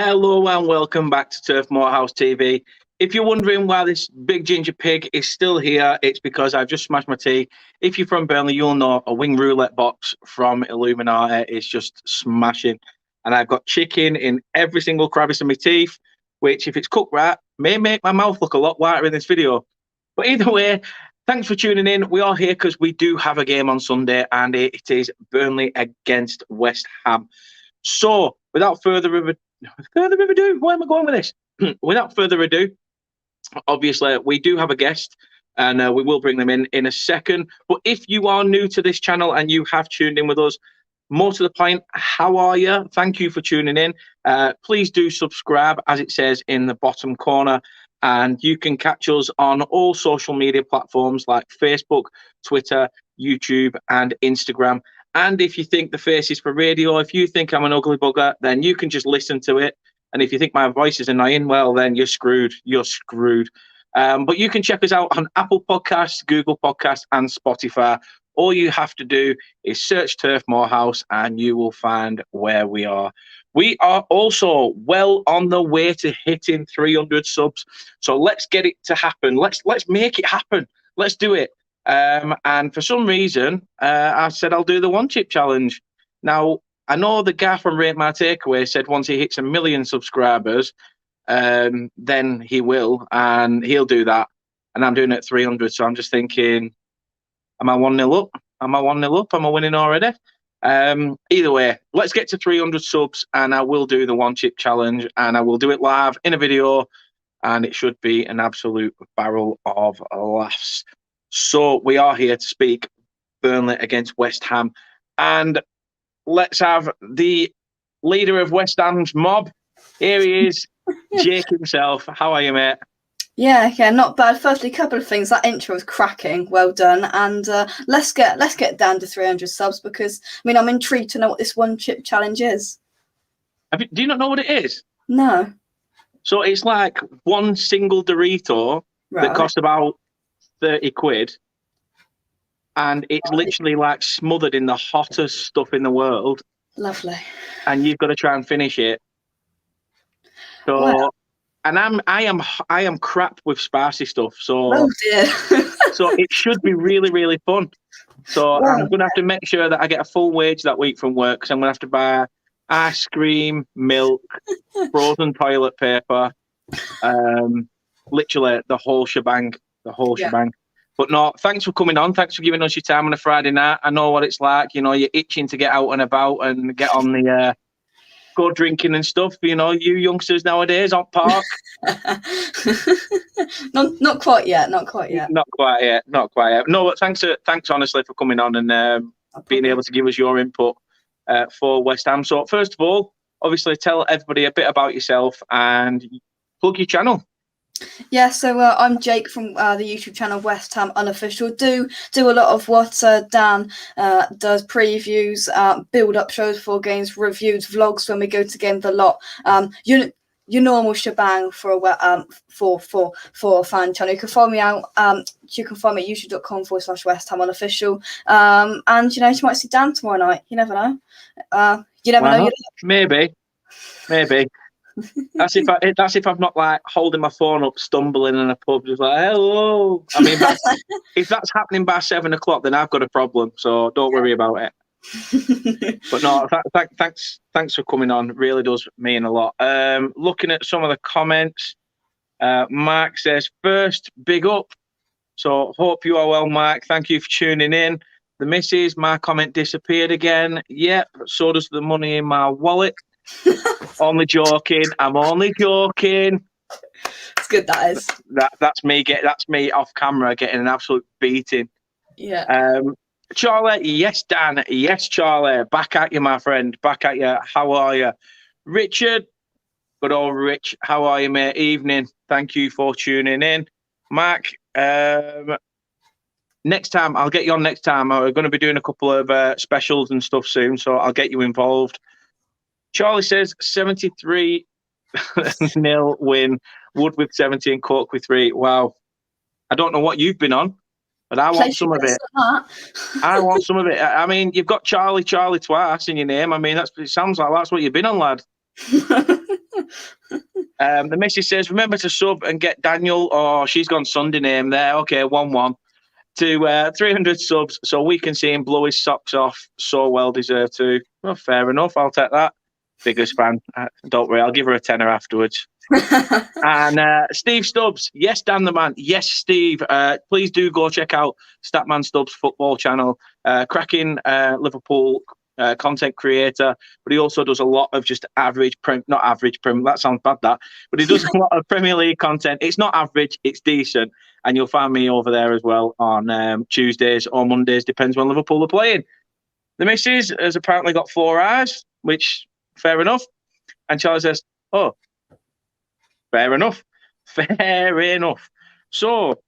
Hello and welcome back to Turf Moor House TV. If you're wondering why this big ginger pig is still here, it's because I've just smashed my tea. If you're from Burnley, you'll know a wing roulette box from Illuminati is just smashing. And I've got chicken in every single crevice of my teeth, which, if it's cooked right, may make my mouth look a lot whiter in this video. But either way, thanks for tuning in. We are here because we do have a game on Sunday, and it is Burnley against West Ham. So, without further ado, where am I going with this? Without further ado, obviously, we do have a guest, and we will bring them in a second. But if you are new to this channel and you have tuned in with us, more to the point, how are you? Thank you for tuning in. Please do subscribe, as it says in the bottom corner. And you can catch us on all social media platforms like Facebook, Twitter, YouTube, and Instagram. And if you think the face is for radio, if you think I'm an ugly bugger, then you can just listen to it. And if you think my voice is annoying, well, then you're screwed. You're screwed. But you can check us out on Apple Podcasts, Google Podcasts, and Spotify. All you have to do is search Turf Moor House and you will find where we are. We are also well on the way to hitting 300 subs. So let's get it to happen. Let's make it happen. Let's do it. And for some reason, I said I'll do the one chip challenge. Now, I know the guy from Rate My Takeaway said once he hits 1 million subscribers, then he will, and he'll do that. And I'm doing it at 300, so I'm just thinking, am I 1-0 up? Am I 1-0 up? Am I winning already? Either way, let's get to 300 subs, and I will do the one chip challenge, and I will do it live in a video, and it should be an absolute barrel of laughs. So we are here to speak Burnley against West Ham, and let's have the leader of West Ham's mob. Here he is, Jake himself. How are you, mate? Yeah, not bad. Firstly, a couple of things. That intro was cracking. Well done. And let's get down to 300 subs because I'm intrigued to know what this one chip challenge is. Do you not know what it is? No. So it's like one single Dorito that costs about 30 quid, and it's literally like smothered in the hottest stuff in the world. Lovely. And you've got to try and finish it. So, well, and I am crap with spicy stuff. So, oh dear. So it should be really, really fun. So I'm going to have to make sure that I get a full wage that week from work, because I'm going to have to buy ice cream, milk, frozen toilet paper, literally the whole shebang. The whole shebang. But no, thanks for coming on. Thanks for giving us your time on a Friday night. I know what it's like. You're itching to get out and about and get on the go drinking and stuff. You youngsters nowadays on park. not quite yet. Not quite yet. Not quite yet. Not quite yet. No, but thanks honestly for coming on and being able to give us your input for West Ham. So first of all, obviously tell everybody a bit about yourself and plug your channel. Yeah, so I'm Jake from the YouTube channel West Ham Unofficial. Do a lot of what Dan does: previews, build-up shows for games, reviews, vlogs when we go to games a lot. Your normal shebang for a fan channel. You can follow me out. You can follow me at youtube.com/West Ham Unofficial. And you might see Dan tomorrow night. You never know. You never know. Maybe. That's if I'm not like holding my phone up, stumbling in a pub, just like hello. If that's happening by 7 o'clock, then I've got a problem. So don't worry about it. But no, thanks for coming on. Really does mean a lot. Looking at some of the comments, Mark says first, big up. So hope you are well, Mark. Thank you for tuning in. The missus, my comment disappeared again. Yep, so does the money in my wallet. Only joking. I'm only joking. It's good, that is. That's me off camera getting an absolute beating. Yeah. Charlie, yes, Dan, yes, Charlie. Back at you, my friend. Back at you. How are you? Richard, good old Rich. How are you, mate? Evening. Thank you for tuning in. Mark, next time, I'll get you on next time. We're going to be doing a couple of specials and stuff soon, so I'll get you involved. Charlie says 73-0 win. Wood with 70 and Cork with 3. Wow. I don't know what you've been on, but I want some of it. I want some of it. I mean, you've got Charlie twice in your name. I mean, it sounds like that's what you've been on, lad. The missus says, remember to sub and get Daniel, or she's gone Sunday name there. Okay, 1-1 to 300 subs so we can see him blow his socks off. So well deserved too. Well, fair enough. I'll take that. Biggest fan. Don't worry, I'll give her a tenner afterwards. And Steve Stubbs, yes, Dan the man, yes, Steve. Please do go check out Statman Stubbs football channel. Cracking Liverpool content creator, but he also does a lot of just not average Prem. That sounds bad, but he does a lot of Premier League content. It's not average, it's decent, and you'll find me over there as well on Tuesdays or Mondays, depends when Liverpool are playing. The missus has apparently got 4 eyes, which fair enough. And Charlie says, "Oh, fair enough, fair enough." So,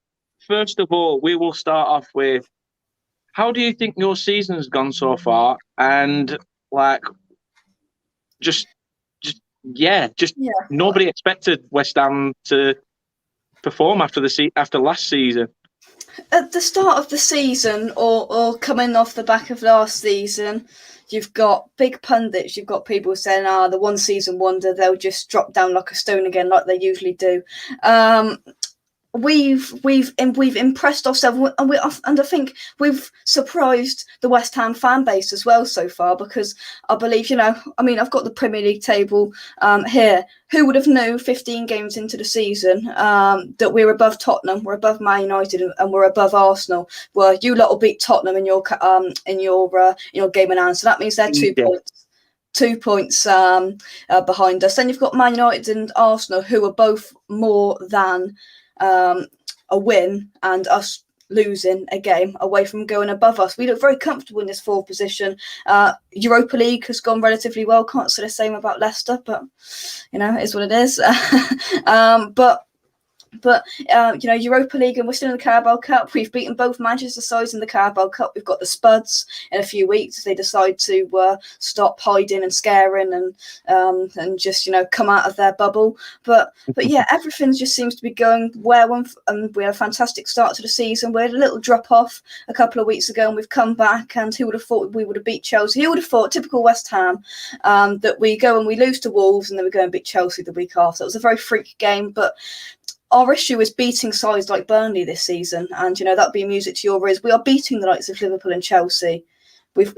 first of all, we will start off with, how do you think your season's gone so far? And nobody expected West Ham to perform after last season. At the start of the season, or coming off the back of last season, you've got big pundits, you've got people saying, the one season wonder, they'll just drop down like a stone again, like they usually do. We've impressed ourselves, and I think we've surprised the West Ham fan base as well so far, because I believe, I've got the Premier League table here. Who would have known 15 games into the season that we're above Tottenham, we're above Man United, and we're above Arsenal? Well, you lot will beat Tottenham in your game in hand, so that means they're 2 points. 2 points behind us. Then you've got Man United and Arsenal, who are both more than a win and us losing a game away from going above us. We look very comfortable in this 4th position. Europa League has gone relatively well. Can't say the same about Leicester, but it is what it is. But Europa League, and we're still in the Carabao Cup. We've beaten both Manchester sides in the Carabao Cup. We've got the Spuds in a few weeks if they decide to stop hiding and scaring and just come out of their bubble. But yeah, everything just seems to be going well. And we had a fantastic start to the season. We had a little drop off a couple of weeks ago, and we've come back. And who would have thought we would have beat Chelsea? Who would have thought, typical West Ham, that we go and we lose to Wolves, and then we go and beat Chelsea the week after. It was a very freaky game, but our issue is beating sides like Burnley this season, and that'll be music to your ears. We are beating the likes of Liverpool and Chelsea. We've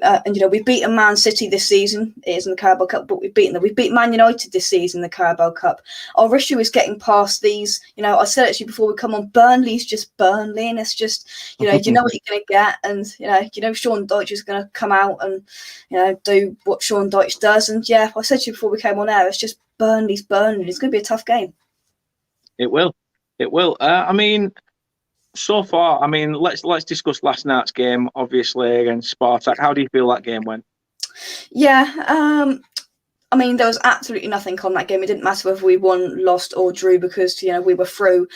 beaten Man City this season. It is in the Carabao Cup, but we've beaten them. We've beat Man United this season in the Carabao Cup. Our issue is getting past these. I said it to you before we come on. Burnley's just Burnley, and it's just you know what you're going to get, and Sean Dyche is going to come out and do what Sean Dyche does. And yeah, I said to you before we came on air, it's just Burnley's Burnley. It's going to be a tough game. It will. So far, let's discuss last night's game, obviously, against Spartak. How do you feel that game went? Yeah, there was absolutely nothing on that game. It didn't matter whether we won, lost, or drew, because we were through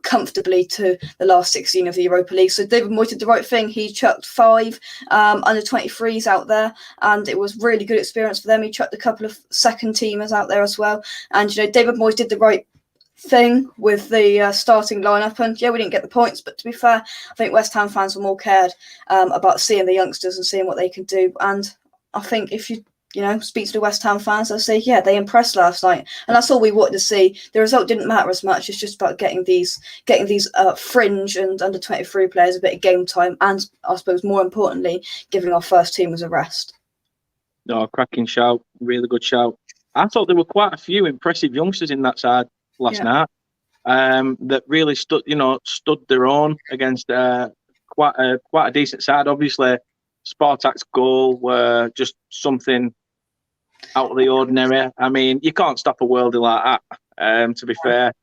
comfortably to the last 16 of the Europa League. So David Moyes did the right thing. He chucked 5 under 23s out there, and it was really good experience for them. He chucked a couple of second teamers out there as well, and David Moyes did the right thing with the starting lineup, and we didn't get the points, but to be fair, I think West Ham fans were more cared about seeing the youngsters and seeing what they can do. And I think if you speak to the West Ham fans, they'll say they impressed last night, and that's all we wanted to see. The result didn't matter as much. It's just about getting these fringe and under 23 players a bit of game time, and I suppose more importantly, giving our first teamers a rest. No, cracking shout, really good shout. I thought there were quite a few impressive youngsters in that side last night that really stood their own against quite a decent side. Obviously, Spartak's goal were just something out of the ordinary. You can't stop a worldie like that, to be fair.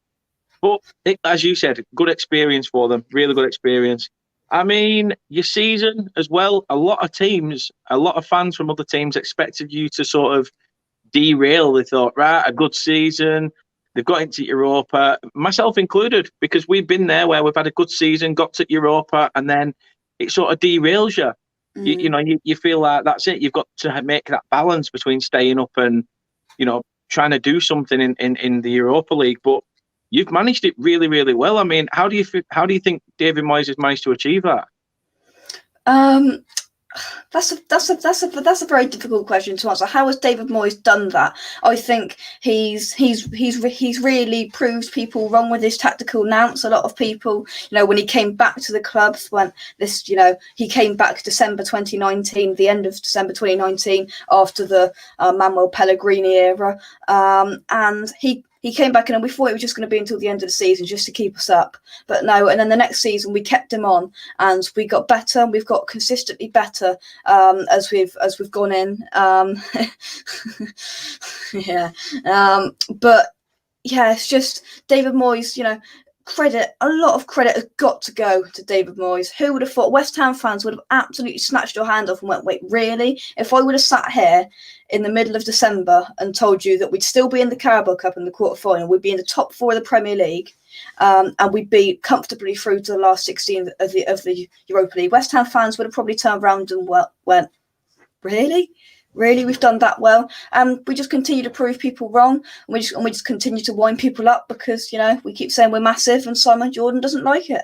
But as you said, good experience for them, really good experience. Your season as well, a lot of fans from other teams expected you to sort of derail. They thought, right, a good season, they've got into Europa, myself included, because we've been there where we've had a good season, got to Europa, and then it sort of derails you. You feel like that's it. You've got to make that balance between staying up and, trying to do something in the Europa League. But you've managed it really, really well. How do you think David Moyes has managed to achieve that? That's a very difficult question to answer. How has David Moyes done that? I think he's really proved people wrong with his tactical nous. A lot of people, when he came back to the club, he came back December 2019, the end of December 2019, after the Manuel Pellegrini era, and he came back and we thought it was just going to be until the end of the season just to keep us up. But no, and then the next season we kept him on and we got better and we've got consistently better as we've gone in. But yeah, it's just David Moyes, a lot of credit has got to go to David Moyes. Who would have thought West Ham fans would have absolutely snatched your hand off and went, wait, really? If I would have sat here in the middle of December and told you that we'd still be in the Carabao Cup in the quarter-final, we'd be in the top 4 of the Premier League, and we'd be comfortably through to the last 16 of the Europa League, West Ham fans would have probably turned around and went, really? Really, we've done that well, and we just continue to prove people wrong, and we just continue to wind people up because we keep saying we're massive, and Simon Jordan doesn't like it.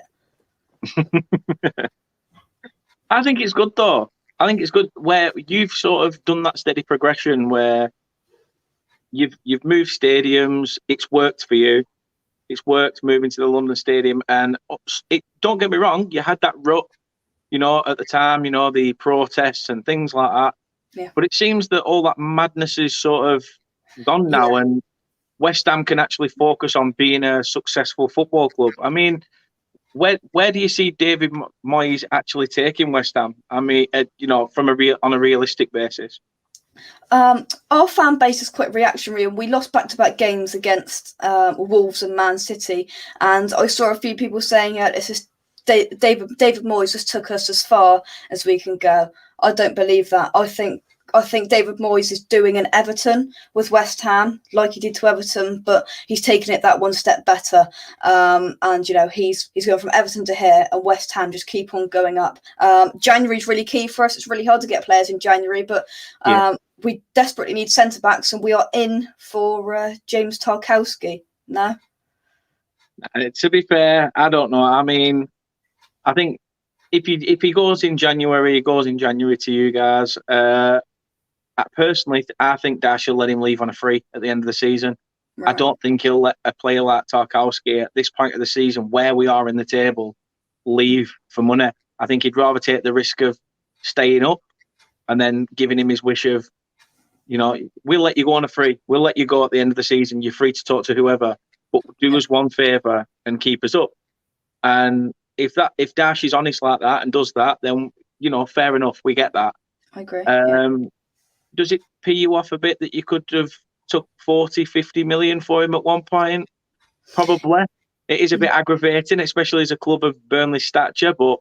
I think it's good though. I think it's good where you've sort of done that steady progression where you've moved stadiums. It's worked for you. It's worked moving to the London Stadium, and don't get me wrong, you had that rut, at the time, the protests and things like that. Yeah. But it seems that all that madness is sort of gone now, and West Ham can actually focus on being a successful football club. I mean, where do you see David Moyes actually taking West Ham? I mean, on a realistic basis. Our fan base is quite reactionary, and we lost back-to-back games against Wolves and Man City. And I saw a few people saying, "It's just David Moyes just took us as far as we can go." I don't believe that. I think David Moyes is doing an Everton with West Ham, like he did to Everton, but he's taken it that one step better. And he's going from Everton to here, and West Ham just keep on going up. January is really key for us. It's really hard to get players in January, but we desperately need centre backs, and we are in for James Tarkowski. No. To be fair, I don't know. I mean, I think if he goes in January, he goes in January to you guys. Personally, I think Dash will let him leave on a free at the end of the season. Right. I don't think he'll let a player like Tarkowski at this point of the season, where we are in the table, leave for money. I think he'd rather take the risk of staying up and then giving him his wish of, we'll let you go on a free. We'll let you go at the end of the season. You're free to talk to whoever, but do us one favour and keep us up. And if Dash is honest like that and does that, then fair enough, we get that. I agree. Does it pee you off a bit that you could have took 40, 50 million for him at one point? Probably. It is a bit aggravating, especially as a club of Burnley stature, but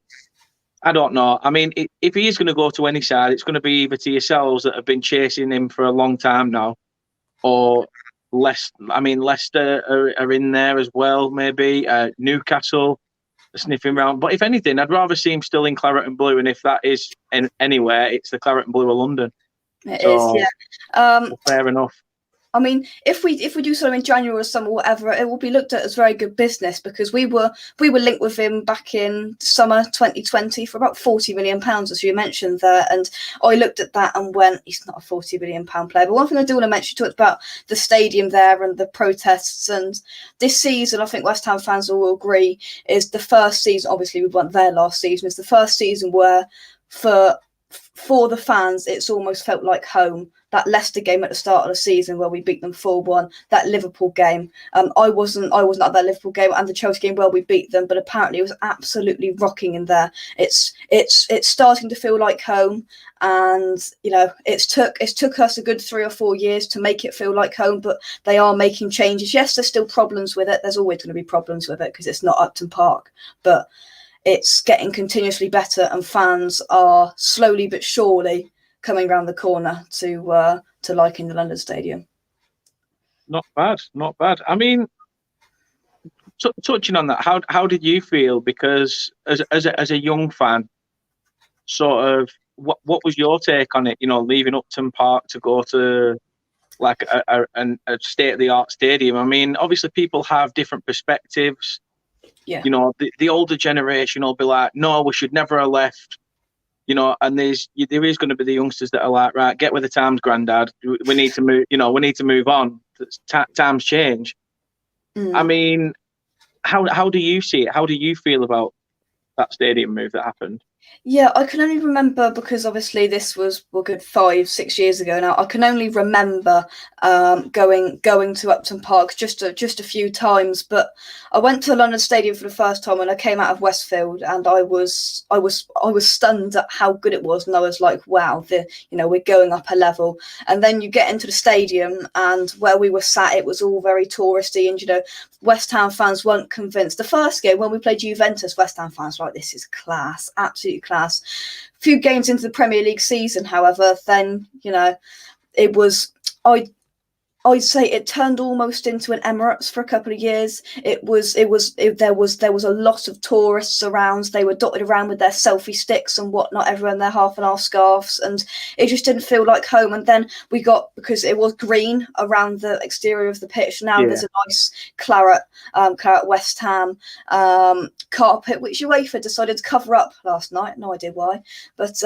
I don't know. I mean, if he is going to go to any side, it's going to be either to yourselves that have been chasing him for a long time now, or Leicester are in there as well, maybe. Newcastle sniffing around. But if anything, I'd rather see him still in claret and blue, and if that is anywhere, it's the claret and blue of London. It is, yeah. Fair enough. I mean, if we do something in January or summer, or whatever, it will be looked at as very good business, because we were linked with him back in summer 2020 for about £40 million, as you mentioned there. And I looked at that and went, he's not a £40 million player. But one thing I do want to mention, you talked about the stadium there and the protests. And this season, I think West Ham fans will agree, is the first season. Obviously, we weren't there last season. It's the first season where for the fans, it's almost felt like home. That Leicester game at the start of the season where we beat them 4-1, that Liverpool game. I wasn't at that Liverpool game, and the Chelsea game where we beat them, but apparently it was absolutely rocking in there. It's starting to feel like home, and it's took us a good 3 or 4 years to make it feel like home, but they are making changes. Yes, there's still problems with it. There's always going to be problems with it because it's not Upton Park, but it's getting continuously better, and fans are slowly but surely coming round the corner to liking the London Stadium. Not bad. I mean, touching on that, how did you feel? Because as a young fan, sort of, what was your take on it? Leaving Upton Park to go to like a state-of-the-art stadium. I mean, obviously people have different perspectives. Yeah. The older generation will be like, no, we should never have left. And there is going to be the youngsters that are like, right, get with the times, granddad. We need to move. We need to move on. Times change. I mean, how do you see it? How do you feel about that stadium move that happened? Yeah, I can only remember, because obviously this was a good 5-6 years ago now. I can only remember going to Upton Park just a few times, but I went to London Stadium for the first time when I came out of Westfield, and I was stunned at how good it was, and I was like, wow, we're going up a level. And then you get into the stadium, and where we were sat, it was all very touristy, and West Ham fans weren't convinced. The first game when we played Juventus, West Ham fans were like, this is class, absolute class. A few games into the Premier League season, however, then it was I'd say it turned almost into an Emirates for a couple of years. There was a lot of tourists around. They were dotted around with their selfie sticks and whatnot, everyone their half and half scarves, and it just didn't feel like home. And then we got, because it was green around the exterior of the pitch, now there's a nice claret West Ham carpet, which UEFA decided to cover up last night. No idea why, but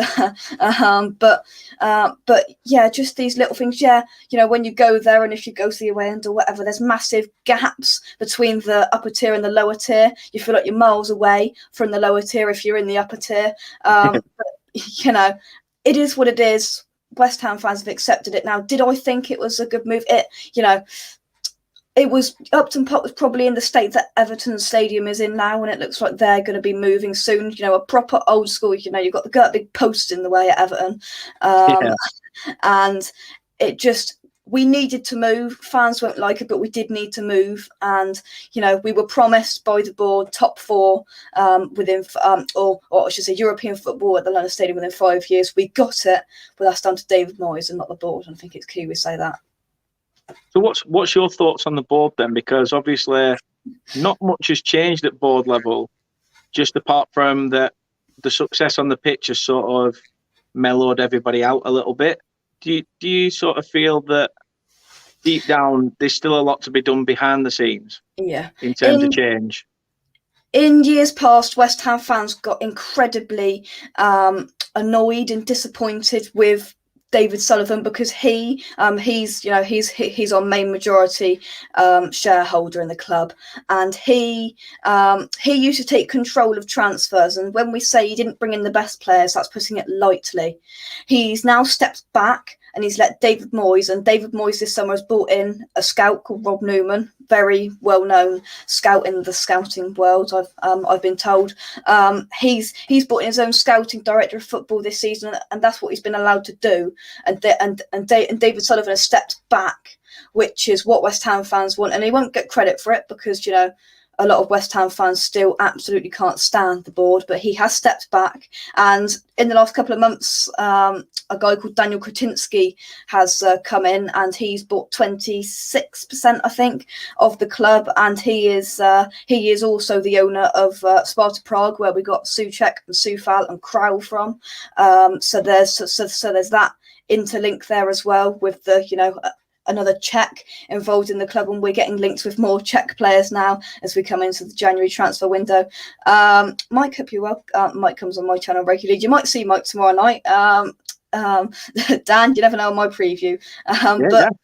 yeah, just these little things. Yeah, when you go there, and if you go to the away end or whatever, there's massive gaps between the upper tier and the lower tier. You feel like you're miles away from the lower tier if you're in the upper tier. But, it is what it is. West Ham fans have accepted it now. Did I think it was a good move? It was, Upton Park was probably in the state that Everton Stadium is in now, and it looks like they're going to be moving soon. A proper old school. You've got the big post in the way at Everton, and it just. We needed to move. Fans won't like it, but we did need to move. And, we were promised by the board top 4 within, or I should say European football at the London Stadium within 5 years. We got it, but that's down to David Moyes and not the board. And I think it's key we say that. So what's your thoughts on the board then? Because obviously not much has changed at board level, just apart from the success on the pitch has sort of mellowed everybody out a little bit. Do you sort of feel that deep down there's still a lot to be done behind the scenes? Yeah. In terms of change? In years past, West Ham fans got incredibly annoyed and disappointed with David Sullivan, because he's our main majority shareholder in the club, and he used to take control of transfers. And when we say he didn't bring in the best players, that's putting it lightly. He's now stepped back and he's let David Moyes, and David Moyes this summer has brought in a scout called Rob Newman, very well known scout in the scouting world. I've been told he's brought in his own scouting director of football this season, and that's what he's been allowed to do. And David Sullivan has stepped back, which is what West Ham fans want, and he won't get credit for it, because a lot of West Ham fans still absolutely can't stand the board, but he has stepped back. And in the last couple of months, a guy called Daniel Kretinsky has come in, and he's bought 26%, I think, of the club. And he is also the owner of Sparta Prague, where we got Souček and Soufal and Krau from. So there's that interlink there as well, with the another Czech involved in the club, and we're getting linked with more Czech players now as we come into the January transfer window. Mike, hope you're well. Mike comes on my channel regularly. You might see Mike tomorrow night. Dan, you never know on my preview.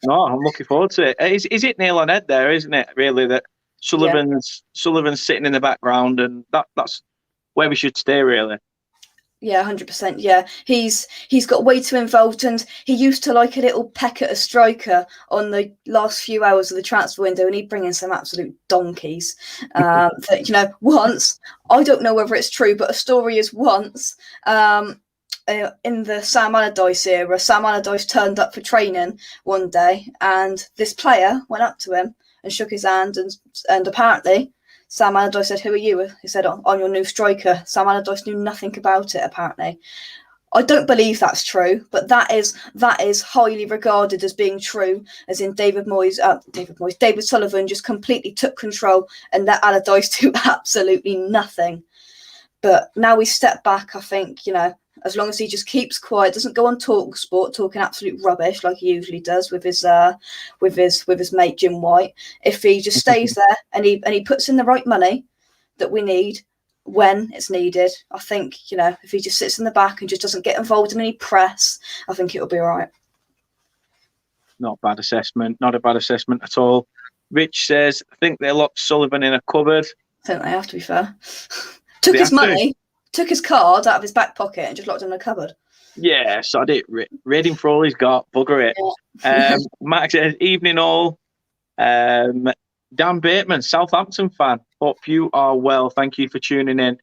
No, I'm looking forward to it. Is it nail on head there, isn't it? Really, that Sullivan's sitting in the background, and that's where we should stay, really. Yeah, 100%. Yeah, he's got way too involved, and he used to like a little peck at a striker on the last few hours of the transfer window, and he'd bring in some absolute donkeys. That once, I don't know whether it's true, but a story is once in the Sam Allardyce era, Sam Allardyce turned up for training one day, and this player went up to him and shook his hand, and apparently Sam Allardyce said, "Who are you?" He said, "I'm your new striker." Sam Allardyce knew nothing about it, apparently. I don't believe that's true, but that is highly regarded as being true, as in David Sullivan just completely took control and let Allardyce do absolutely nothing. But now we step back, I think, as long as he just keeps quiet, doesn't go on TalkSport talking absolute rubbish like he usually does with his mate Jim White. If he just stays there and he puts in the right money that we need, when it's needed. I think, if he just sits in the back and just doesn't get involved in any press, I think it'll be all right. Not a bad assessment. Not a bad assessment at all. Rich says, I think they locked Sullivan in a cupboard. I think they have, to be fair. Took his money, took his card out of his back pocket and just locked him in a cupboard. Yeah, sod it. Raid him for all he's got. Bugger it. Yeah. Max says, evening all. Dan Bateman, Southampton fan. Hope you are well. Thank you for tuning in.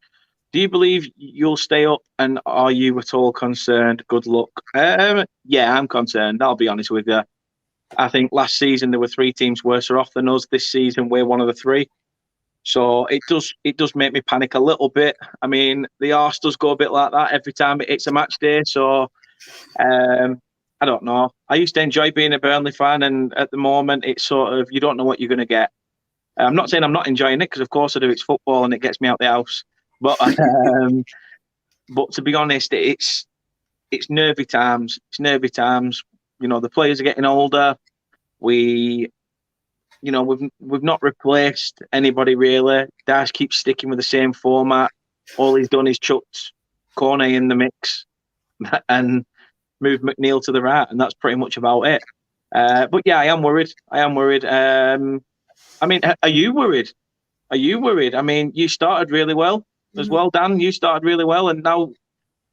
Do you believe you'll stay up, and are you at all concerned? Good luck. Yeah, I'm concerned. I'll be honest with you. I think last season there were 3 teams worse off than us. This season we're one of the 3. So it does make me panic a little bit. I mean, the arse does go a bit like that every time it's a match day. So I don't know. I used to enjoy being a Burnley fan, and at the moment it's sort of, you don't know what you're going to get. I'm not saying I'm not enjoying it, because of course I do. It's football and it gets me out the house. But but to be honest, it's nervy times. It's nervy times. The players are getting older. We've not replaced anybody really. Dash keeps sticking with the same format. All he's done is chucked Cornet in the mix and moved McNeil to the right, and that's pretty much about it. But yeah, I am worried. I mean, are you worried? I mean, you started really well as well, Dan. You started really well, and now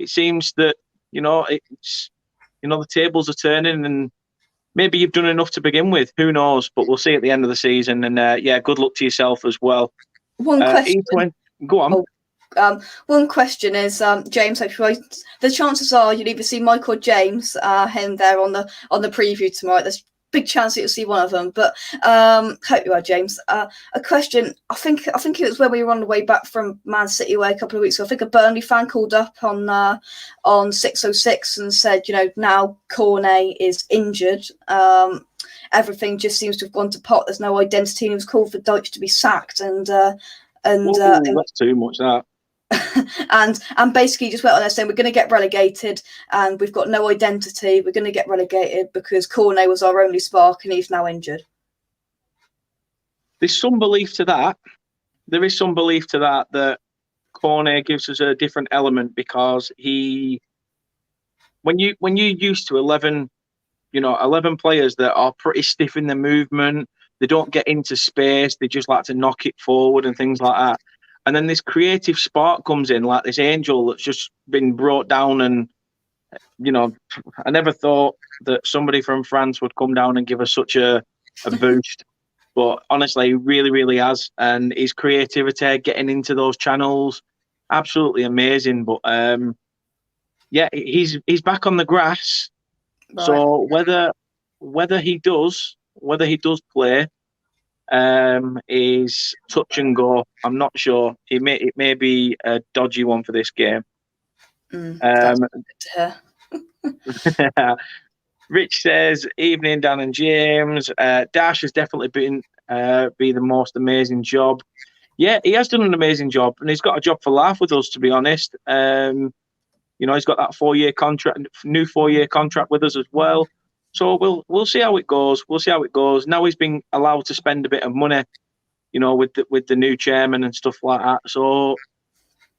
it seems that the tables are turning, and maybe you've done enough to begin with. Who knows? But we'll see at the end of the season. And yeah, good luck to yourself as well. One question. Go on. One question is, James, the chances are you'll either see Mike or James, him there on the preview tomorrow. There's big chance that you'll see one of them, but hope you are, James. A question. I think it was when we were on the way back from Man City away a couple of weeks ago. I think a Burnley fan called up on 606 and said, now Cornet is injured. Everything just seems to have gone to pot. There's no identity. And it was called for Deutsch to be sacked, and that's too much, that. and basically just went on there saying we're going to get relegated and we've got no identity. We're going to get relegated because Cornet was our only spark and he's now injured. There's some belief to that. There is some belief to that Cornet gives us a different element, because when you're used to 11 players that are pretty stiff in their movement, they don't get into space, they just like to knock it forward and things like that. And then this creative spark comes in, like this angel that's just been brought down. And, I never thought that somebody from France would come down and give us such a boost. But honestly, he really, really has. And his creativity, getting into those channels, absolutely amazing. But, yeah, he's back on the grass. Right. So whether he does play, is touch and go. I'm not sure. It may be a dodgy one for this game. Rich says, evening Dan and James. Dash has definitely been be the most amazing job. Yeah, he has done an amazing job, and he's got a job for life with us, to be honest. He's got that 4-year contract, new 4-year contract with us as well. So we'll see how it goes. Now he's been allowed to spend a bit of money, with the new chairman and stuff like that. So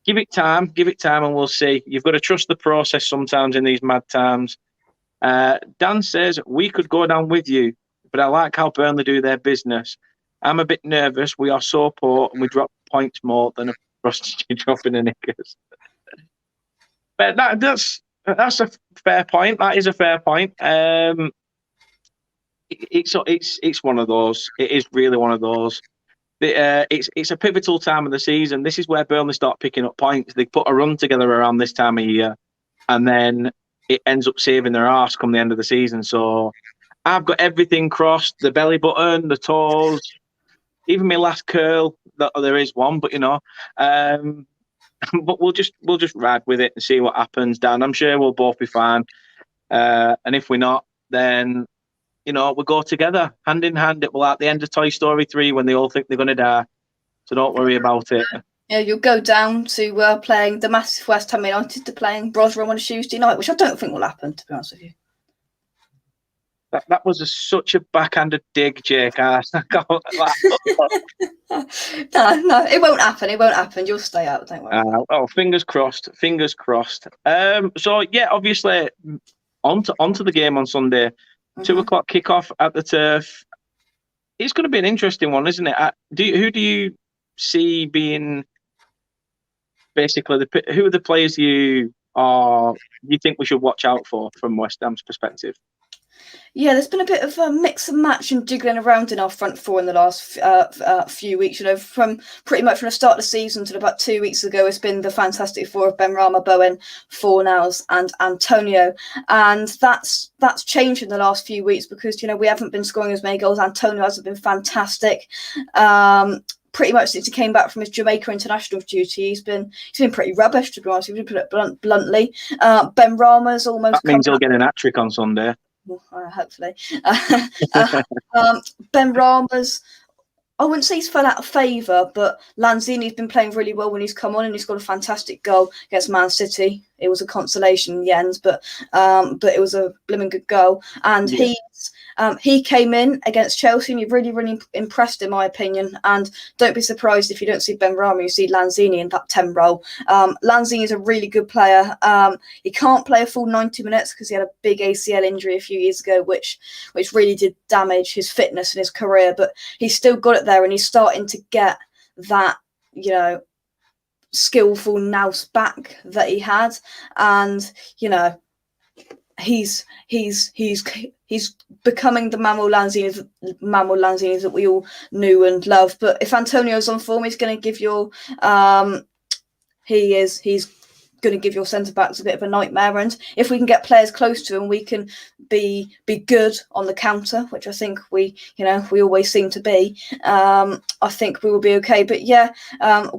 give it time, and we'll see. You've got to trust the process sometimes in these mad times. Dan says, we could go down with you, but I like how Burnley do their business. I'm a bit nervous. We are so poor, and we drop points more than a prostitute dropping a knickers. But that's a fair point. That is a fair point. It's one of those. It is really one of those. It's a pivotal time of the season. This is where Burnley start picking up points. They put a run together around this time of year, and then it ends up saving their arse come the end of the season. So I've got everything crossed: the belly button, the toes, even my last curl. There is one, but but we'll just ride with it and see what happens, Dan. I'm sure we'll both be fine. And if we're not, then we'll go together, hand in hand. It will at the end of Toy Story 3 when they all think they're going to die. So don't worry about it. Yeah, you'll go down to playing the massive West Ham United to playing Rotherham on a Tuesday night, which I don't think will happen, to be honest with you. That was such a backhanded dig, Jake. I can't, No, it won't happen. It won't happen. You'll stay out. Don't worry. oh, fingers crossed. Fingers crossed. So yeah, obviously, onto the game on Sunday, 2 o'clock kickoff at the Turf. It's going to be an interesting one, isn't it? Who do you see being basically who are the players you think we should watch out for from West Ham's perspective? Yeah, there's been a bit of a mix and match and jiggling around in our front four in the last few weeks. From pretty much from the start of the season to about 2 weeks ago, it's been the fantastic four of Benrahma, Bowen, Fornals, and Antonio, and that's changed in the last few weeks because we haven't been scoring as many goals. Antonio hasn't been fantastic. Pretty much since he came back from his Jamaica international duty, he's been pretty rubbish, to be honest. If you put it bluntly, Benrahma's almost. That means he'll get an hat-trick on Sunday. Hopefully. Benrahma's, I wouldn't say he's fell out of favour, but Lanzini's been playing really well when he's come on, and he's got a fantastic goal against Man City. It was a consolation in the end, but it was a blooming good goal. And he came in against Chelsea, and he really, really impressed, in my opinion. And don't be surprised if you don't see Benrahma, you see Lanzini in that 10 role. Lanzini is a really good player. He can't play a full 90 minutes because he had a big ACL injury a few years ago, which really did damage his fitness and his career. But he's still got it there, and he's starting to get that, skillful nous back that he had. And he's becoming the Manuel Lanzini that we all knew and loved. But if Antonio's on form, he's going to give your he's going to give your centre backs a bit of a nightmare. And if we can get players close to him, we can be good on the counter, which I think we always seem to be. I think we will be okay. But yeah,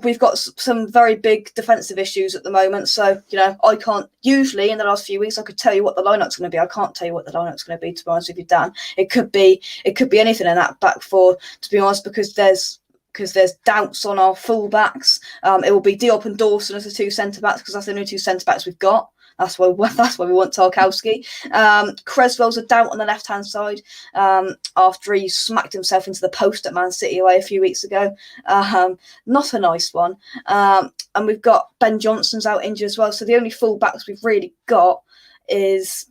we've got some very big defensive issues at the moment. So I can't. Usually in the last few weeks, I could tell you what the lineup's going to be. I can't tell you what the lineup's going to be, to be honest with you, Dan. It could be anything in that back four, to be honest, because there's doubts on our full-backs. It will be Diop and Dawson as the two centre-backs because that's the only two centre-backs we've got. That's why we want Tarkowski. Creswell's a doubt on the left-hand side after he smacked himself into the post at Man City away a few weeks ago. Not a nice one. And we've got Ben Johnson's out injured as well. So the only full-backs we've really got is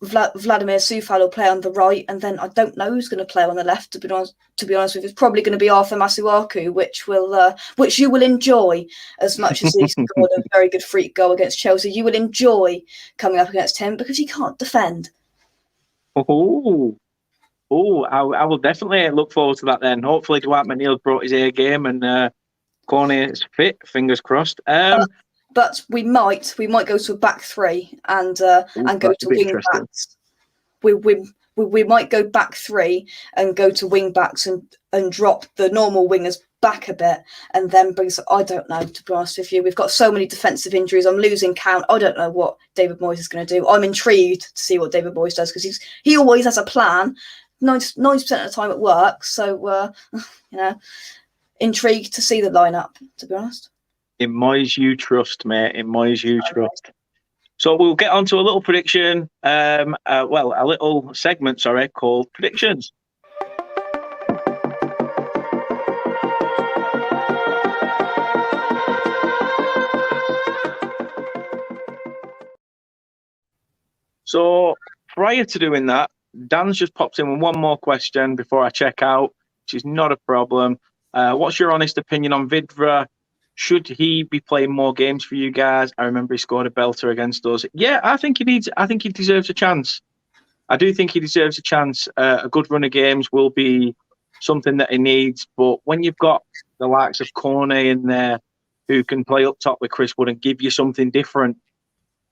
Vladimir Soufal will play on the right, and then I don't know who's going to play on the left. To be honest with you, it's probably going to be Arthur Masuaku, which you will enjoy as much as he scored a very good free goal against Chelsea. You will enjoy coming up against him because he can't defend. I will definitely look forward to that then. Hopefully, Dwight McNeil's brought his A game and Corney is fit. Fingers crossed. But we might go to a back three and go to wing backs. We might go back three and go to wing backs and drop the normal wingers back a bit, and then I don't know, to be honest with you. We've got so many defensive injuries. I'm losing count. I don't know what David Moyes is going to do. I'm intrigued to see what David Moyes does because he always has a plan. 90% of the time it works. So intrigued to see the lineup, to be honest. In Moyes you trust, mate. In Moyes you trust. So we'll get on to a little prediction. A little segment, called Predictions. So prior to doing that, Dan's just popped in with one more question before I check out, which is not a problem. What's your honest opinion on Vydra? Should he be playing more games for you guys? I remember he scored a belter against us. Yeah, I think he deserves a chance. I do think he deserves a chance. A good run of games will be something that he needs. But when you've got the likes of Corney in there who can play up top with Chris Wood and give you something different,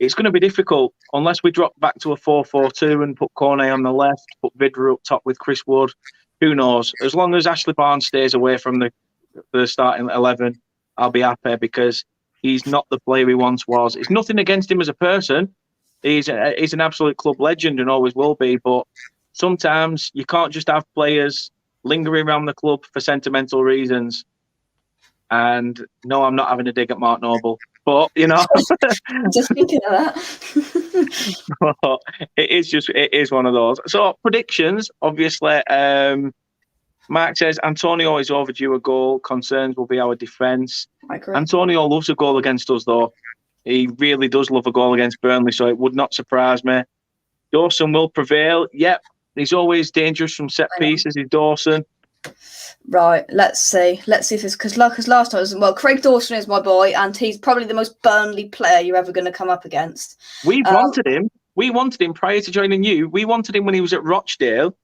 it's going to be difficult unless we drop back to a 4-4-2 and put Corney on the left, put Vydra up top with Chris Wood. Who knows? As long as Ashley Barnes stays away from the starting 11, I'll be happy because he's not the player he once was. It's nothing against him as a person. He's an absolute club legend and always will be. But sometimes you can't just have players lingering around the club for sentimental reasons. And no, I'm not having a dig at Mark Noble. But, Just thinking of that. But it is one of those. So predictions, obviously. Mark says Antonio is overdue a goal. Concerns will be our defence. I agree. Antonio loves a goal against us, though. He really does love a goal against Burnley, so it would not surprise me. Dawson will prevail. Yep, he's always dangerous from set pieces. He's Dawson. Right, let's see. Let's see if it's because last time it was, well, Craig Dawson is my boy, and he's probably the most Burnley player you're ever going to come up against. We wanted him. We wanted him prior to joining you. We wanted him when he was at Rochdale.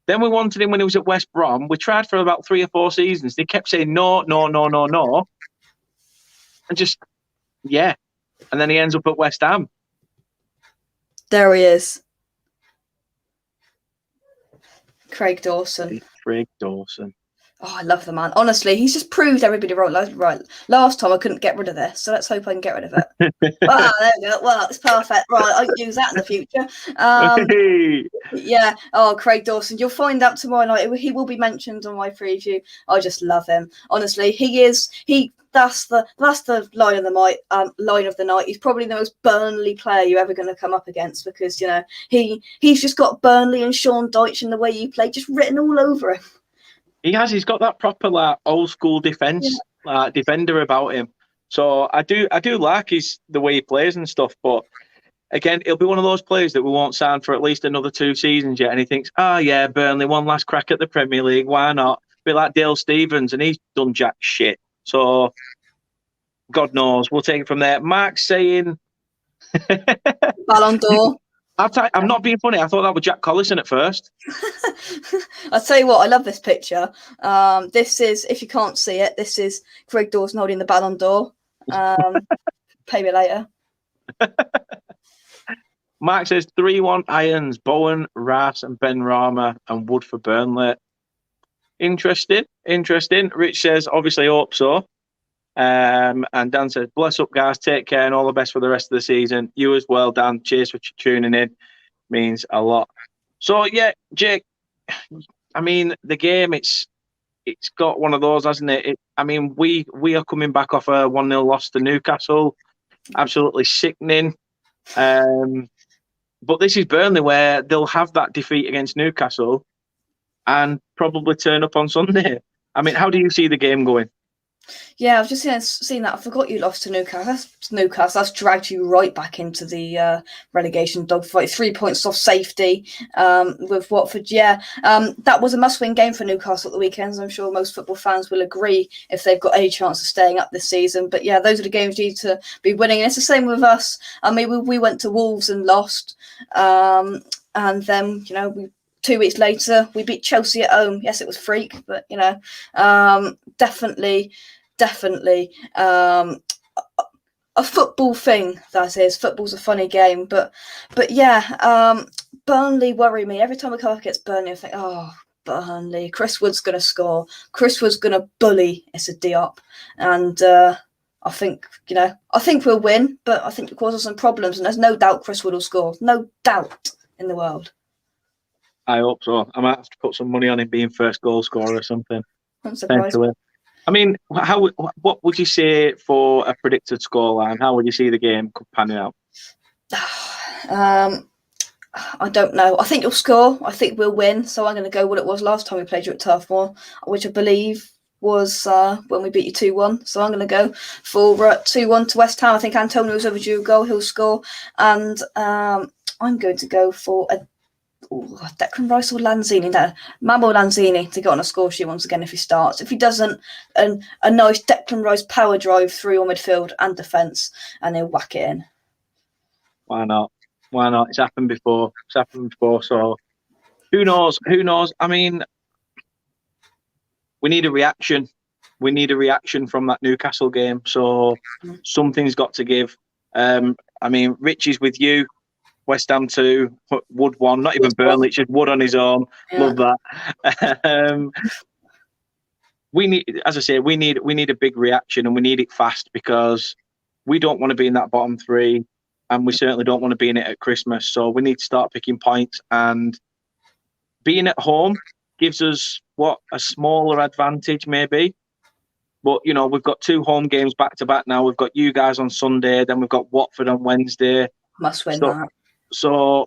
Then we wanted him when he was at West Brom. We tried for about 3 or 4 seasons. They kept saying no, no, no, no, no. And just, yeah. And then he ends up at West Ham. There he is. Craig Dawson. Craig Dawson. Oh, I love the man. Honestly, he's just proved everybody wrong. Right. Last time I couldn't get rid of this, so let's hope I can get rid of it. Wow, there we go. Well, it's perfect. Right, I can use that in the future. Yeah. Oh, Craig Dawson. You'll find out tomorrow night. He will be mentioned on my preview. I just love him. Honestly, that's the line of the night. He's probably the most Burnley player you're ever going to come up against because he's just got Burnley and Sean Dyche and the way you play just written all over him. He has. He's got that proper old school defense defender about him. So I do like the way he plays and stuff. But again, he'll be one of those players that we won't sign for at least another 2 seasons yet. And he thinks, yeah, Burnley, one last crack at the Premier League. Why not? Be like Dale Stevens, and he's done jack shit. So God knows. We'll take it from there. Mark's saying Ballon d'Or. I'm not being funny. I thought that was Jack Collison at first. I'll tell you what, I love this picture. This is, if you can't see it, this is Craig Dawson holding the Ballon d'Or. Pay me later. Mark says 3-1 Irons, Bowen, Ras and Ben Rama and Wood for Burnley. Interesting. Rich says, obviously hope so. And Dan says, bless up, guys. Take care and all the best for the rest of the season. You as well, Dan. Cheers for tuning in. Means a lot. So, yeah, Jake, I mean, the game, it's got one of those, hasn't it? We are coming back off a 1-0 loss to Newcastle. Absolutely sickening. But this is Burnley where they'll have that defeat against Newcastle and probably turn up on Sunday. I mean, how do you see the game going? Yeah, I've just seen that. I forgot you lost to Newcastle. That's dragged you right back into the relegation dogfight. 3 points off safety with Watford. Yeah, that was a must-win game for Newcastle at the weekends. I'm sure most football fans will agree if they've got any chance of staying up this season. But yeah, those are the games you need to be winning. And it's the same with us. I mean, we went to Wolves and lost, and then 2 weeks later, we beat Chelsea at home. Yes, it was freak, but definitely a football thing. That is, football's a funny game, but yeah, Burnley worry me every time I come up against Burnley. I think, oh, Burnley, Chris Wood's going to score. Chris Wood's going to bully Issa Diop, and I think we'll win, but I think it causes some problems, and there's no doubt Chris Wood will score. No doubt in the world. I hope so. I might have to put some money on him being first goal scorer or something. I'm surprised. I mean, what would you say for a predicted scoreline? How would you see the game panning out? I don't know. I think you'll score. I think we'll win. So I'm going to go what it was last time we played you at Turf Moor, which I believe was when we beat you 2-1. So I'm going to go for 2-1 to West Ham. I think Antonio's overdue a goal. He'll score. And I'm going to go for a Declan Rice or Lanzini. No, Mamo Lanzini to get on a score sheet once again if he starts. If he doesn't, a nice Declan Rice power drive through your midfield and defence, and he'll whack it in. Why not? It's happened before. So who knows? I mean, we need a reaction. From that Newcastle game. So something's got to give. I mean, Rich is with you. West Ham 2, Wood 1, not even Burnley, it's just Wood on his own. Yeah. Love that. We need, as I say, we need a big reaction, and we need it fast because we don't want to be in that bottom 3, and we certainly don't want to be in it at Christmas. So we need to start picking points, and being at home gives us a smaller advantage maybe. But we've got 2 home games back to back now. We've got you guys on Sunday, then we've got Watford on Wednesday. Must win So, that. so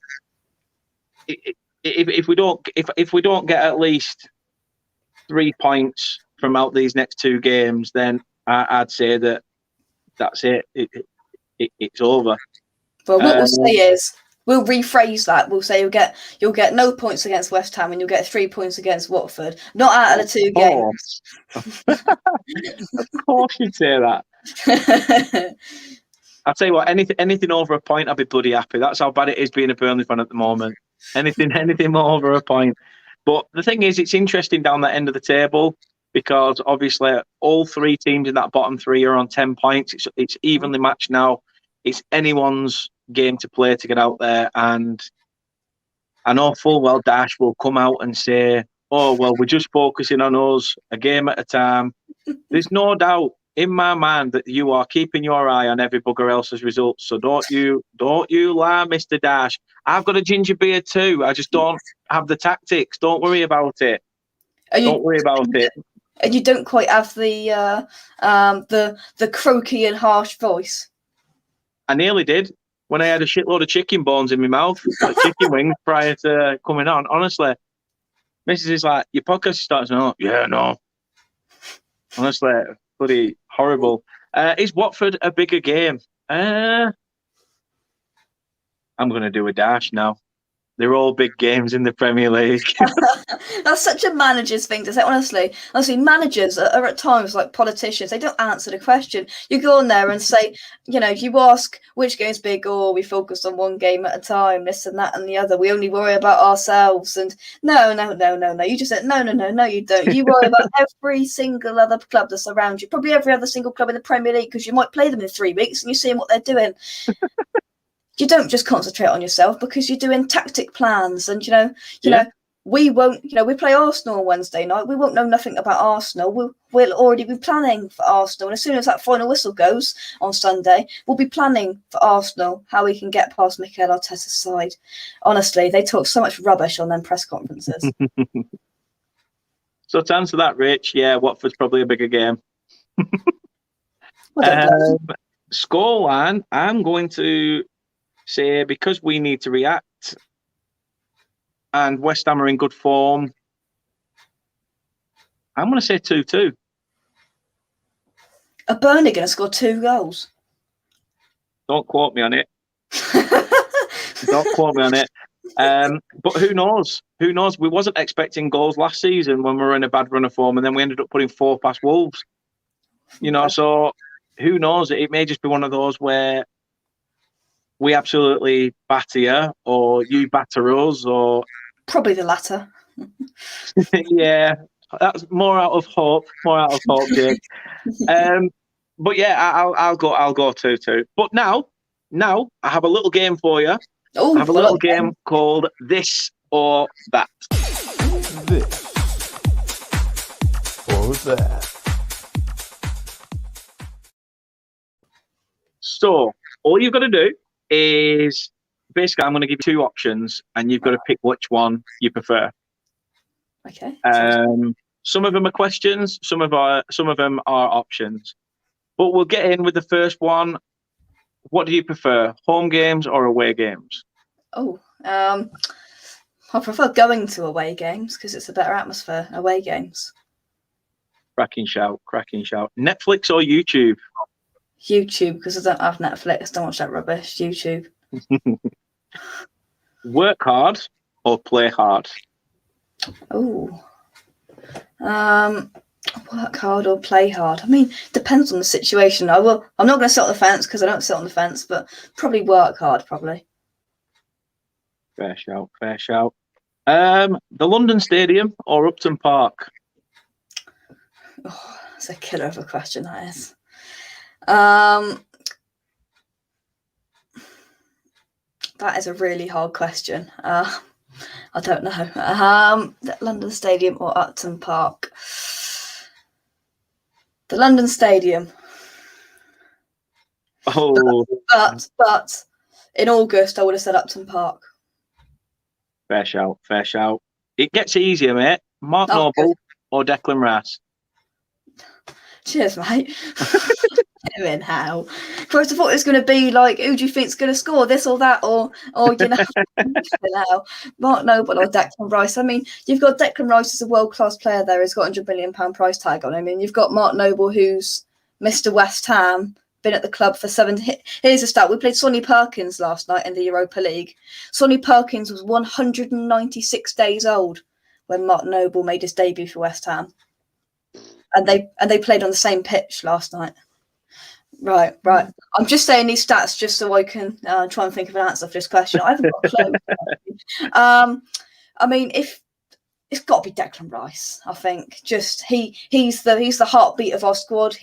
if we don't get at least 3 points from out these next 2 games, then I'd say that's it. It's over. Well, what we'll say is, we'll rephrase that. We'll say you'll get no points against West Ham and you'll get 3 points against Watford. Not out of the 2 games. Of course you'd say that. I'll tell you what, anything over a point, I'll be bloody happy. That's how bad it is being a Burnley fan at the moment. Anything more over a point. But the thing is, it's interesting down that end of the table because obviously all 3 teams in that bottom 3 are on 10 points. It's evenly matched now. It's anyone's game to play to get out there. And I know full well Dash will come out and say, oh, well, we're just focusing on us a game at a time. There's no doubt in my mind that you are keeping your eye on every bugger else's results. So don't you lie, Mr. Dash. I've got a ginger beard too. I just don't have the tactics. Don't worry about it. Don't worry about it. And you don't quite have the croaky and harsh voice. I nearly did when I had a shitload of chicken bones in my mouth, like chicken wings, prior to coming on. Honestly, Mrs. is like, your podcast starts now. Yeah, no. Honestly, bloody horrible. Is Watford a bigger game? I'm going to do a Dash now. They're all big games in the Premier League. That's such a manager's thing to say. Honestly, managers are at times like politicians. They don't answer the question. You go on there and say, you ask which game's big, or we focus on one game at a time, this and that and the other. We only worry about ourselves. And no. You just said, no, you don't. You worry about every single other club that's around you. Probably every other single club in the Premier League, because you might play them in 3 weeks and you're seeing what they're doing. You don't just concentrate on yourself because you're doing tactic plans, and we won't. We play Arsenal on Wednesday night. We won't know nothing about Arsenal. We'll already be planning for Arsenal, and as soon as that final whistle goes on Sunday, we'll be planning for Arsenal, how we can get past Mikel Arteta's side. Honestly, they talk so much rubbish on them press conferences. So to answer that, Rich, yeah, Watford's probably a bigger game. Scoreline, I'm going to say, because we need to react and West Ham are in good form, I'm going to say 2-2. Are Burnley going to score 2 goals? Don't quote me on it. Don't quote me on it. But who knows? Who knows? We wasn't expecting goals last season when we were in a bad run of form, and then we ended up putting 4 past Wolves. So who knows? It may just be one of those where we absolutely batter you, or you batter us, or probably the latter. Yeah, that's more out of hope. Jake. But yeah, I'll go 2-2. But now I have a little game for you. Oh, I have a little game called This or That. This or that. So all you've got to do is, basically, I'm going to give you 2 options, and you've got to pick which one you prefer. Okay. Some of them are questions, some of them are options. But we'll get in with the first one. What do you prefer, home games or away games? Oh, I prefer going to away games because it's a better atmosphere. Away games. Cracking shout. Netflix or YouTube? YouTube, because I don't have Netflix. Don't watch that rubbish. YouTube. Work hard or play hard? Oh. Work hard or play hard. I mean, depends on the situation. I'm not going to sit on the fence because I don't sit on the fence, but probably work hard. Probably. Fair shout. The London Stadium or Upton Park? Oh, that's a killer of a question, that is. That is a really hard question. I don't know. London Stadium or Upton Park? The London Stadium. Oh, but in August I would have said Upton Park. Fair shout. It gets easier, mate. Mark Noble or Declan Rice? Cheers, mate. doing how? First, I thought it was going to be like, who do you think's going to score this or that, or now Mark Noble or Declan Rice. I mean, you've got Declan Rice as a world-class player there. He's got £100 million price tag on him. I mean, you've got Mark Noble, who's Mr. West Ham, been at the club for 7. Here's a stat. We played Sonny Perkins last night in the Europa League. Sonny Perkins was 196 days old when Mark Noble made his debut for West Ham. And they played on the same pitch last night. Right. I'm just saying these stats just so I can try and think of an answer for this question. I haven't got a clue. I mean, if it's got to be Declan Rice, I think. Just he's the heartbeat of our squad.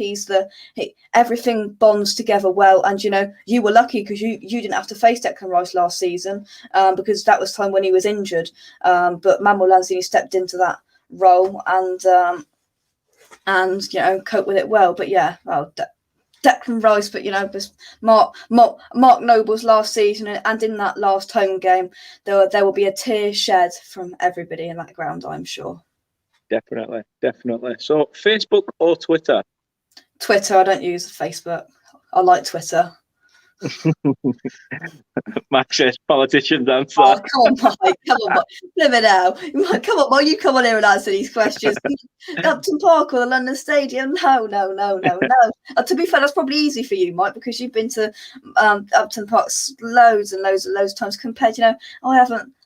Everything bonds together well. And you were lucky because you didn't have to face Declan Rice last season because that was time when he was injured. But Manuel Lanzini stepped into that role and cope with it well. But yeah, well, Declan Rice, but was Mark Noble's last season, and in that last home game, there will be a tear shed from everybody in that ground, I'm sure. Definitely. So, Facebook or Twitter? Twitter. I don't use Facebook. I like Twitter. Max says politicians answer. Oh, come on, Mike. Come on, Mike. Live it out. Come on, Mike. You come on here and answer these questions. Upton Park or the London Stadium? No. To be fair, that's probably easy for you, Mike, because you've been to Upton Park loads of times. Compared, I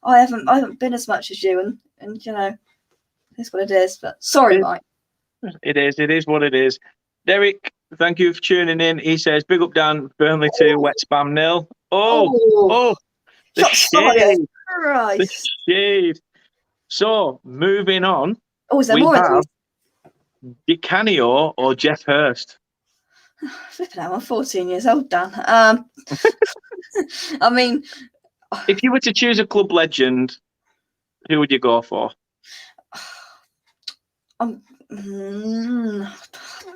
haven't been as much as you, and it's what it is. But sorry, Mike. It is what it is. Derek, thank you for tuning in. He says, big up Dan, Burnley 2, West Ham 0. Oh, the shade. Right. The shade. So, moving on. Oh, is there we more have of Di Canio or Jeff Hurst. Flipping out, I'm 14 years old, Dan. I mean... If you were to choose a club legend, who would you go for?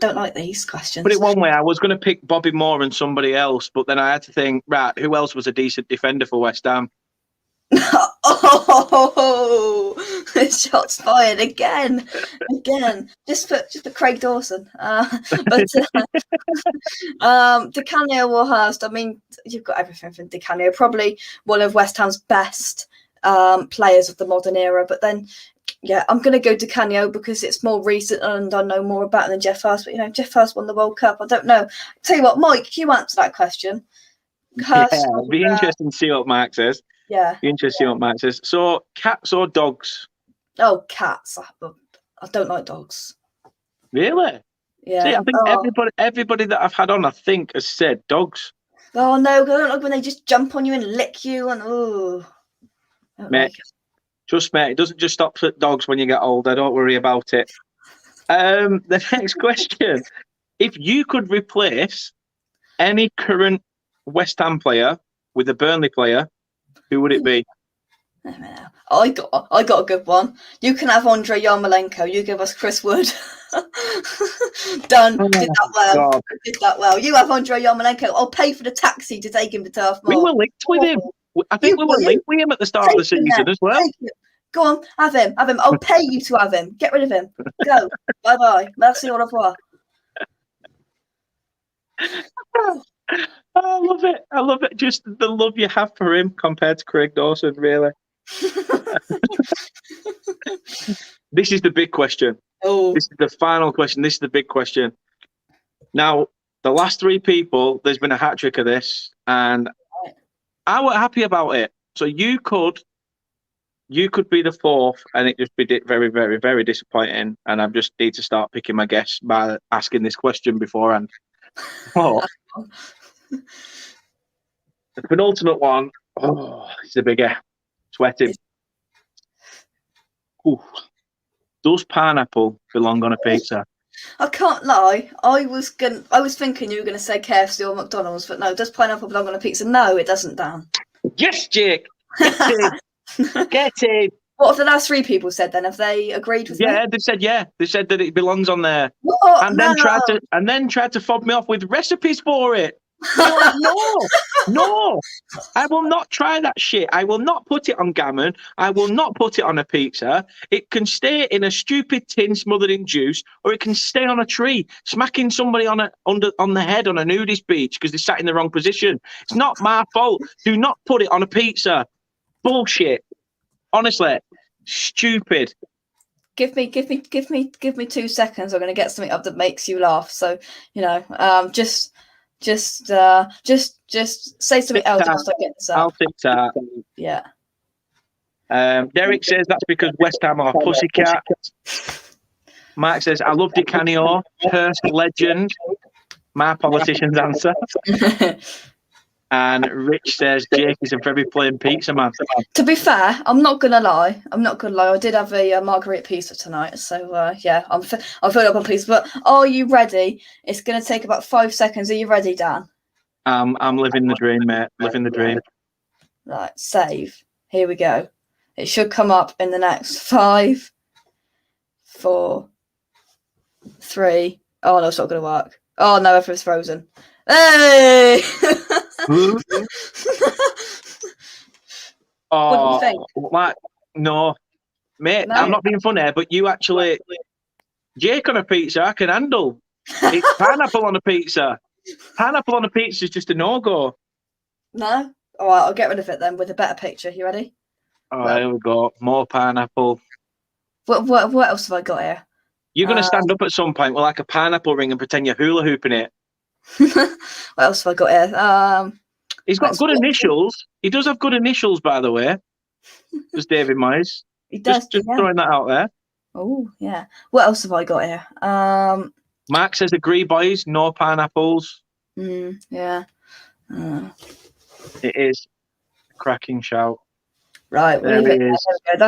Don't like these questions. Put it one way, I was going to pick Bobby Moore and somebody else, but then I had to think, right, who else was a decent defender for West Ham? Shots fired again. Just for Craig Dawson. But Di Canio or Hurst. I mean, you've got everything from Di Canio. Probably one of West Ham's best players of the modern era. But then, yeah, I'm going to go Di Canio because it's more recent and I know more about it than Jeff Hurst. But Jeff Hurst won the World Cup. I don't know. Tell you what, Mike, you answer that question. Hurst, it'll be interesting to see what Mark says. Yeah. Be interesting to see what Mark says. So, cats or dogs? Oh, cats. I don't like dogs. Really? Yeah. See, I think everybody that I've had on, I think, has said dogs. Oh no, I don't like when they just jump on you and lick you and Mate, trust me, it doesn't just stop at dogs when you get older. Don't worry about it. The next question: if you could replace any current West Ham player with a Burnley player, who would it be? I got a good one. You can have Andre Yarmolenko. You give us Chris Wood. Done. Did that well. You have Andre Yarmolenko. I'll pay for the taxi to take him to Turf Moor. We were linked with him. I think we were linked with him at the start of the season as well. Go on, have him. I'll pay you to have him. Get rid of him. Go. Bye. Merci, au revoir. I love it. Just the love you have for him compared to Craig Dawson, really. This is the big question. Oh. This is the final question. This is the big question. Now, the last 3 people, there's been a hat trick of this, and I was happy about it. So you could be the 4th, and it just be very, very, very disappointing. And I just need to start picking my guests by asking this question beforehand. Oh. The penultimate one. Oh, it's a bigger. Sweating. Ooh. Does pineapple belong on a pizza? I can't lie. I was thinking you were going to say KFC or McDonald's, but no. Does pineapple belong on a pizza? No, it doesn't, Dan. Yes, Jake. Get it. What have the last 3 people said then? Have they agreed with me? Yeah, they said yeah. They said that it belongs on there. What? And then tried to fob me off with recipes for it. No. I will not try that shit. I will not put it on gammon. I will not put it on a pizza. It can stay in a stupid tin smothered in juice, or it can stay on a tree, smacking somebody on the head on a nudist beach because they sat in the wrong position. It's not my fault. Do not put it on a pizza. Bullshit. Honestly, stupid. Give me 2 seconds. I'm going to get something up that makes you laugh. So, just say something else whilst I get this up. I'll take that. Yeah. Derek says that's because West Ham are pussycat. Mark says, I love Di Canio, Hurst legend. My politician's answer. And Rich says, Jake is a very plain pizza man. To be fair, I'm not gonna lie. I did have a margarita pizza tonight, so yeah, I'm filled up on pizza. But are you ready? It's gonna take about 5 seconds. Are you ready, Dan? I'm living the dream, mate. Living the dream. Right, save. Here we go. It should come up in the next 5, 4, 3. Oh no, it's not gonna work. Oh no, everything's frozen. Hey! What do you think? No, mate, No? I'm not being funny, but you actually, Jake on a pizza, I can handle. It's pineapple on a pizza. Pineapple on a pizza is just a no-go. No? All right, I'll get rid of it then with a better picture. You ready? Oh, here we go. More pineapple. What else have I got here? You're going to stand up at some point with like a pineapple ring and pretend you're hula hooping it. What else have I got here? He's got good initials. He does have good initials, by the way. Just David Moyes. He does. Just throwing that out there. Oh, yeah. What else have I got here? Mark says, agree, boys. No pineapples. Yeah. It is a cracking shout. Right, There leave it. it There is. we go.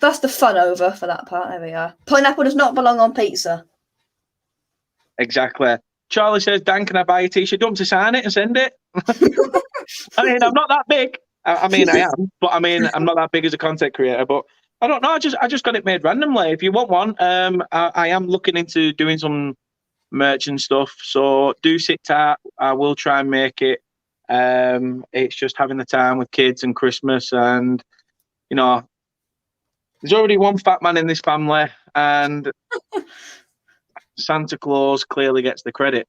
That's the fun over for that part. There we are. Pineapple does not belong on pizza. Exactly. Charlie says, Dan, can I buy a t-shirt? Do you want to sign it and send it? I mean, I'm not that big. I mean, I am, but I mean, I'm not that big as a content creator. But I don't know. I just got it made randomly. If you want one, I am looking into doing some merch and stuff. So do sit tight. I will try and make it. It's just having the time with kids and Christmas, and there's already one fat man in this family, and Santa Claus clearly gets the credit.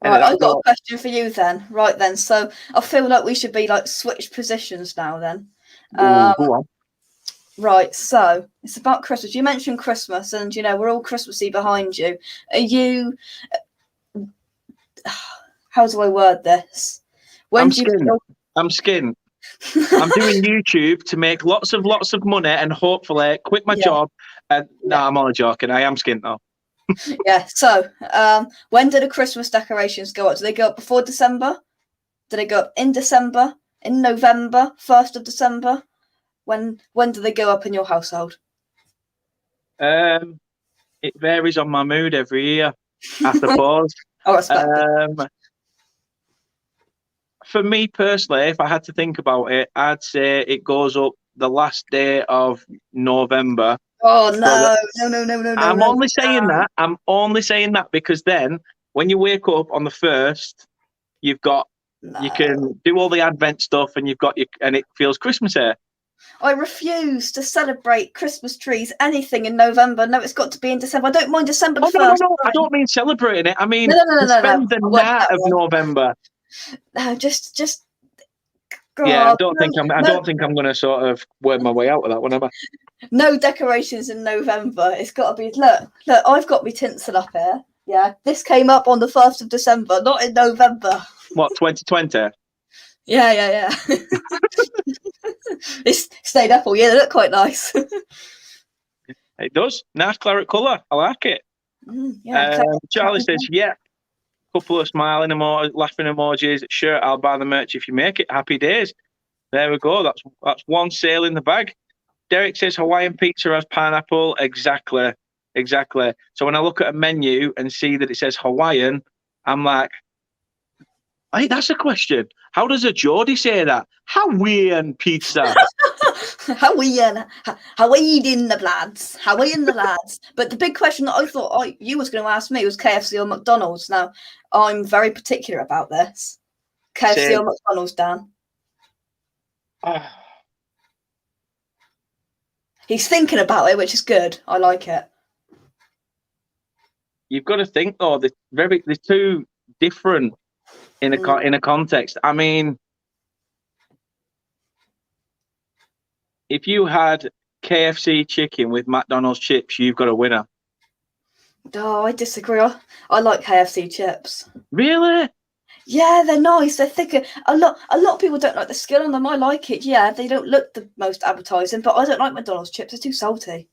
Right, I've got a question for you then. Right then, so I feel like we should be like switch positions now then. Go on. Right, so it's about Christmas. You mentioned Christmas, and we're all Christmassy behind you. Are you? How do I word this? I'm skint. I'm doing YouTube to make lots of money and hopefully quit my job. And no, I'm only joking. I am skint though. Yeah. So, when do the Christmas decorations go up? Do they go up before December? Do they go up in December? In November? 1st of December? When do they go up in your household? It varies on my mood every year, I suppose. I respect it. For me personally, if I had to think about it, I'd say it goes up the last day of November. Oh no! I'm only saying that. I'm only saying that because then, when you wake up on the 1st, you can do all the Advent stuff, and and it feels Christmassy. I refuse to celebrate Christmas trees, anything in November. No, it's got to be in December. I don't mind December the 1st. No. I don't mean celebrating it. I mean spend the night of November. No, just. God, yeah, I don't think I'm going to sort of word my way out of that one, am I? No decorations in November. It's got to be. Look! I've got my tinsel up here. Yeah, this came up on the 1st of December, not in November. What, 2020? Yeah. It's stayed up all year. They look quite nice. It does. Nice claret colour. I like it. Charlie says, yeah. Couple of smiling laughing emojis. Sure, I'll buy the merch if you make it. Happy days. There we go. That's one sale in the bag. Derek says Hawaiian pizza has pineapple. Exactly. So when I look at a menu and see that it says Hawaiian, I'm like, hey, that's a question. How does a Geordie say that? Hawaiian pizza. How are you in the lads? How are you in the lads? But the big question that I thought you was going to ask me was KFC or McDonald's. Now, I'm very particular about this. KFC or McDonald's, Dan? He's thinking about it, which is good. I like it. You've got to think though. They're too different in a context. I mean, if you had KFC chicken with McDonald's chips, you've got a winner. Oh, I disagree. I like KFC chips. Really? Yeah, they're nice. They're thicker. A lot of people don't like the skin on them. I like it. Yeah, they don't look the most appetizing, but I don't like McDonald's chips. They're too salty.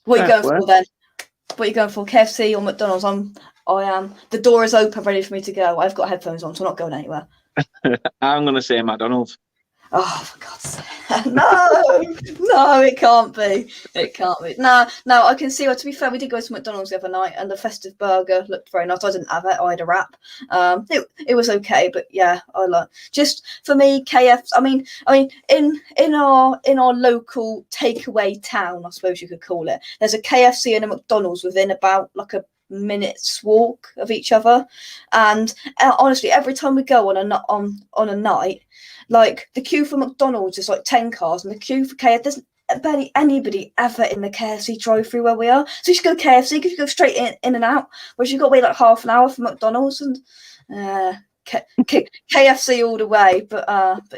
What are you going for then? What are you going for? KFC or McDonald's? I am. The door is open, ready for me to go. I've got headphones on, so I'm not going anywhere. I'm going to say McDonald's. Oh, for God's sake. No, it can't be. It can't be. No, I can see. Well, to be fair, we did go to McDonald's the other night and the festive burger looked very nice. I didn't have it. I had a wrap. It was okay, but yeah, I like. Just for me, KFC. I mean, in our local takeaway town, I suppose you could call it. There's a KFC and a McDonald's within about like a minute's walk of each other, and honestly, every time we go on a night. Like, the queue for McDonald's is like 10 cars, and the queue for KFC, there's barely anybody ever in the KFC drive-through where we are. So you should go KFC because you go straight in and out, whereas you've got to wait like half an hour for McDonald's, and KFC all the way. But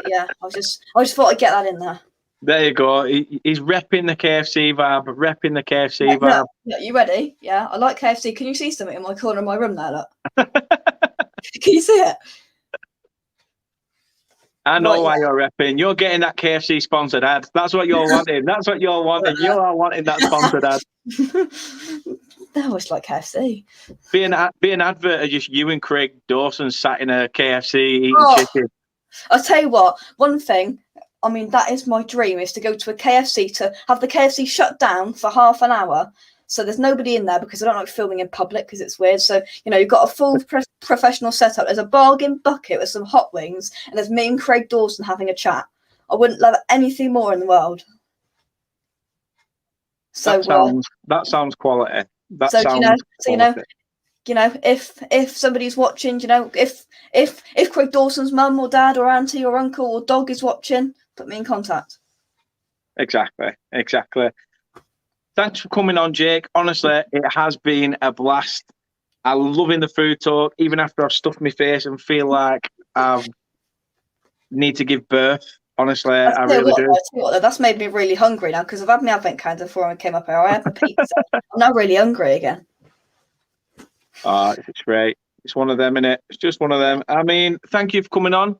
yeah, I just thought I'd get that in there. There you go. He's repping the KFC vibe, No, you ready? Yeah, I like KFC. Can you see something in my corner of my room there? Look. Can you see it? I know why you're repping. You're getting that KFC sponsored ad. That's what you're wanting. That's what you're wanting. You are wanting that sponsored ad. No, it's like KFC. Be an advert of just you and Craig Dawson sat in a KFC eating chicken. I'll tell you what, one thing, I mean, that is my dream, is to go to a KFC, to have the KFC shut down for half an hour. So there's nobody in there because I don't like filming in public because it's weird. So, you've got a full professional setup. There's a bargain bucket with some hot wings, and there's me and Craig Dawson having a chat. I wouldn't love anything more in the world. So that sounds quality. If somebody's watching, if Craig Dawson's mum or dad or auntie or uncle or dog is watching, put me in contact. Exactly. Thanks for coming on, Jake. Honestly, it has been a blast. I'm loving the food talk, even after I've stuffed my face and feel like I need to give birth. Honestly, I really do. That's made me really hungry now because I've had my advent calendar before I came up here. I had the pizza. I'm now really hungry again. It's great. It's one of them, innit? It's just one of them. I mean, thank you for coming on.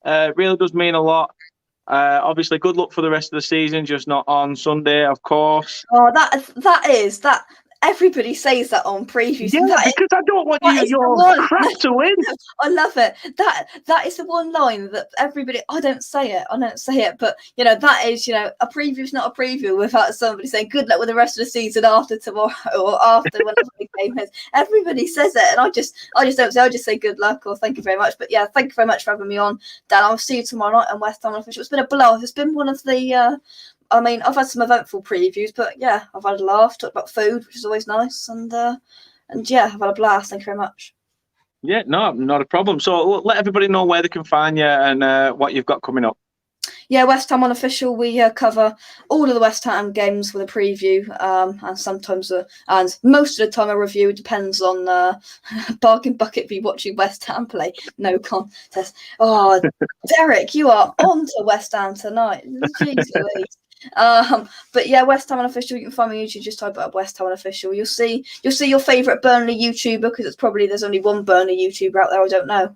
It really does mean a lot. Obviously, good luck for the rest of the season, just not on Sunday, of course. Oh, that everybody says that on previews. Yeah, because I don't want your crap to win. I love it. That is the one line that everybody. I don't say it, but that is a preview's not a preview without somebody saying good luck with the rest of the season after tomorrow or after whenever the game is. Everybody says it, and I just don't say. I just say good luck or thank you very much. But yeah, thank you very much for having me on, Dan. I'll see you tomorrow night on West Ham Official. It's been a blast. It's been one of the. I mean, I've had some eventful previews, but yeah, I've had a laugh, talked about food, which is always nice, and yeah, I've had a blast. Thank you very much. Yeah, no, not a problem. So let everybody know where they can find you and what you've got coming up. Yeah, West Ham Unofficial. We cover all of the West Ham games with a preview, and sometimes and most of the time a review. It depends on bargain bucket be watching West Ham play. No contest. Oh, Derek, you are on to West Ham tonight. Jeez Louise. But yeah, West Ham Unofficial. You can find me on YouTube. Just type up West Ham Unofficial. You'll see your favourite Burnley YouTuber because there's only one Burnley YouTuber out there. I don't know.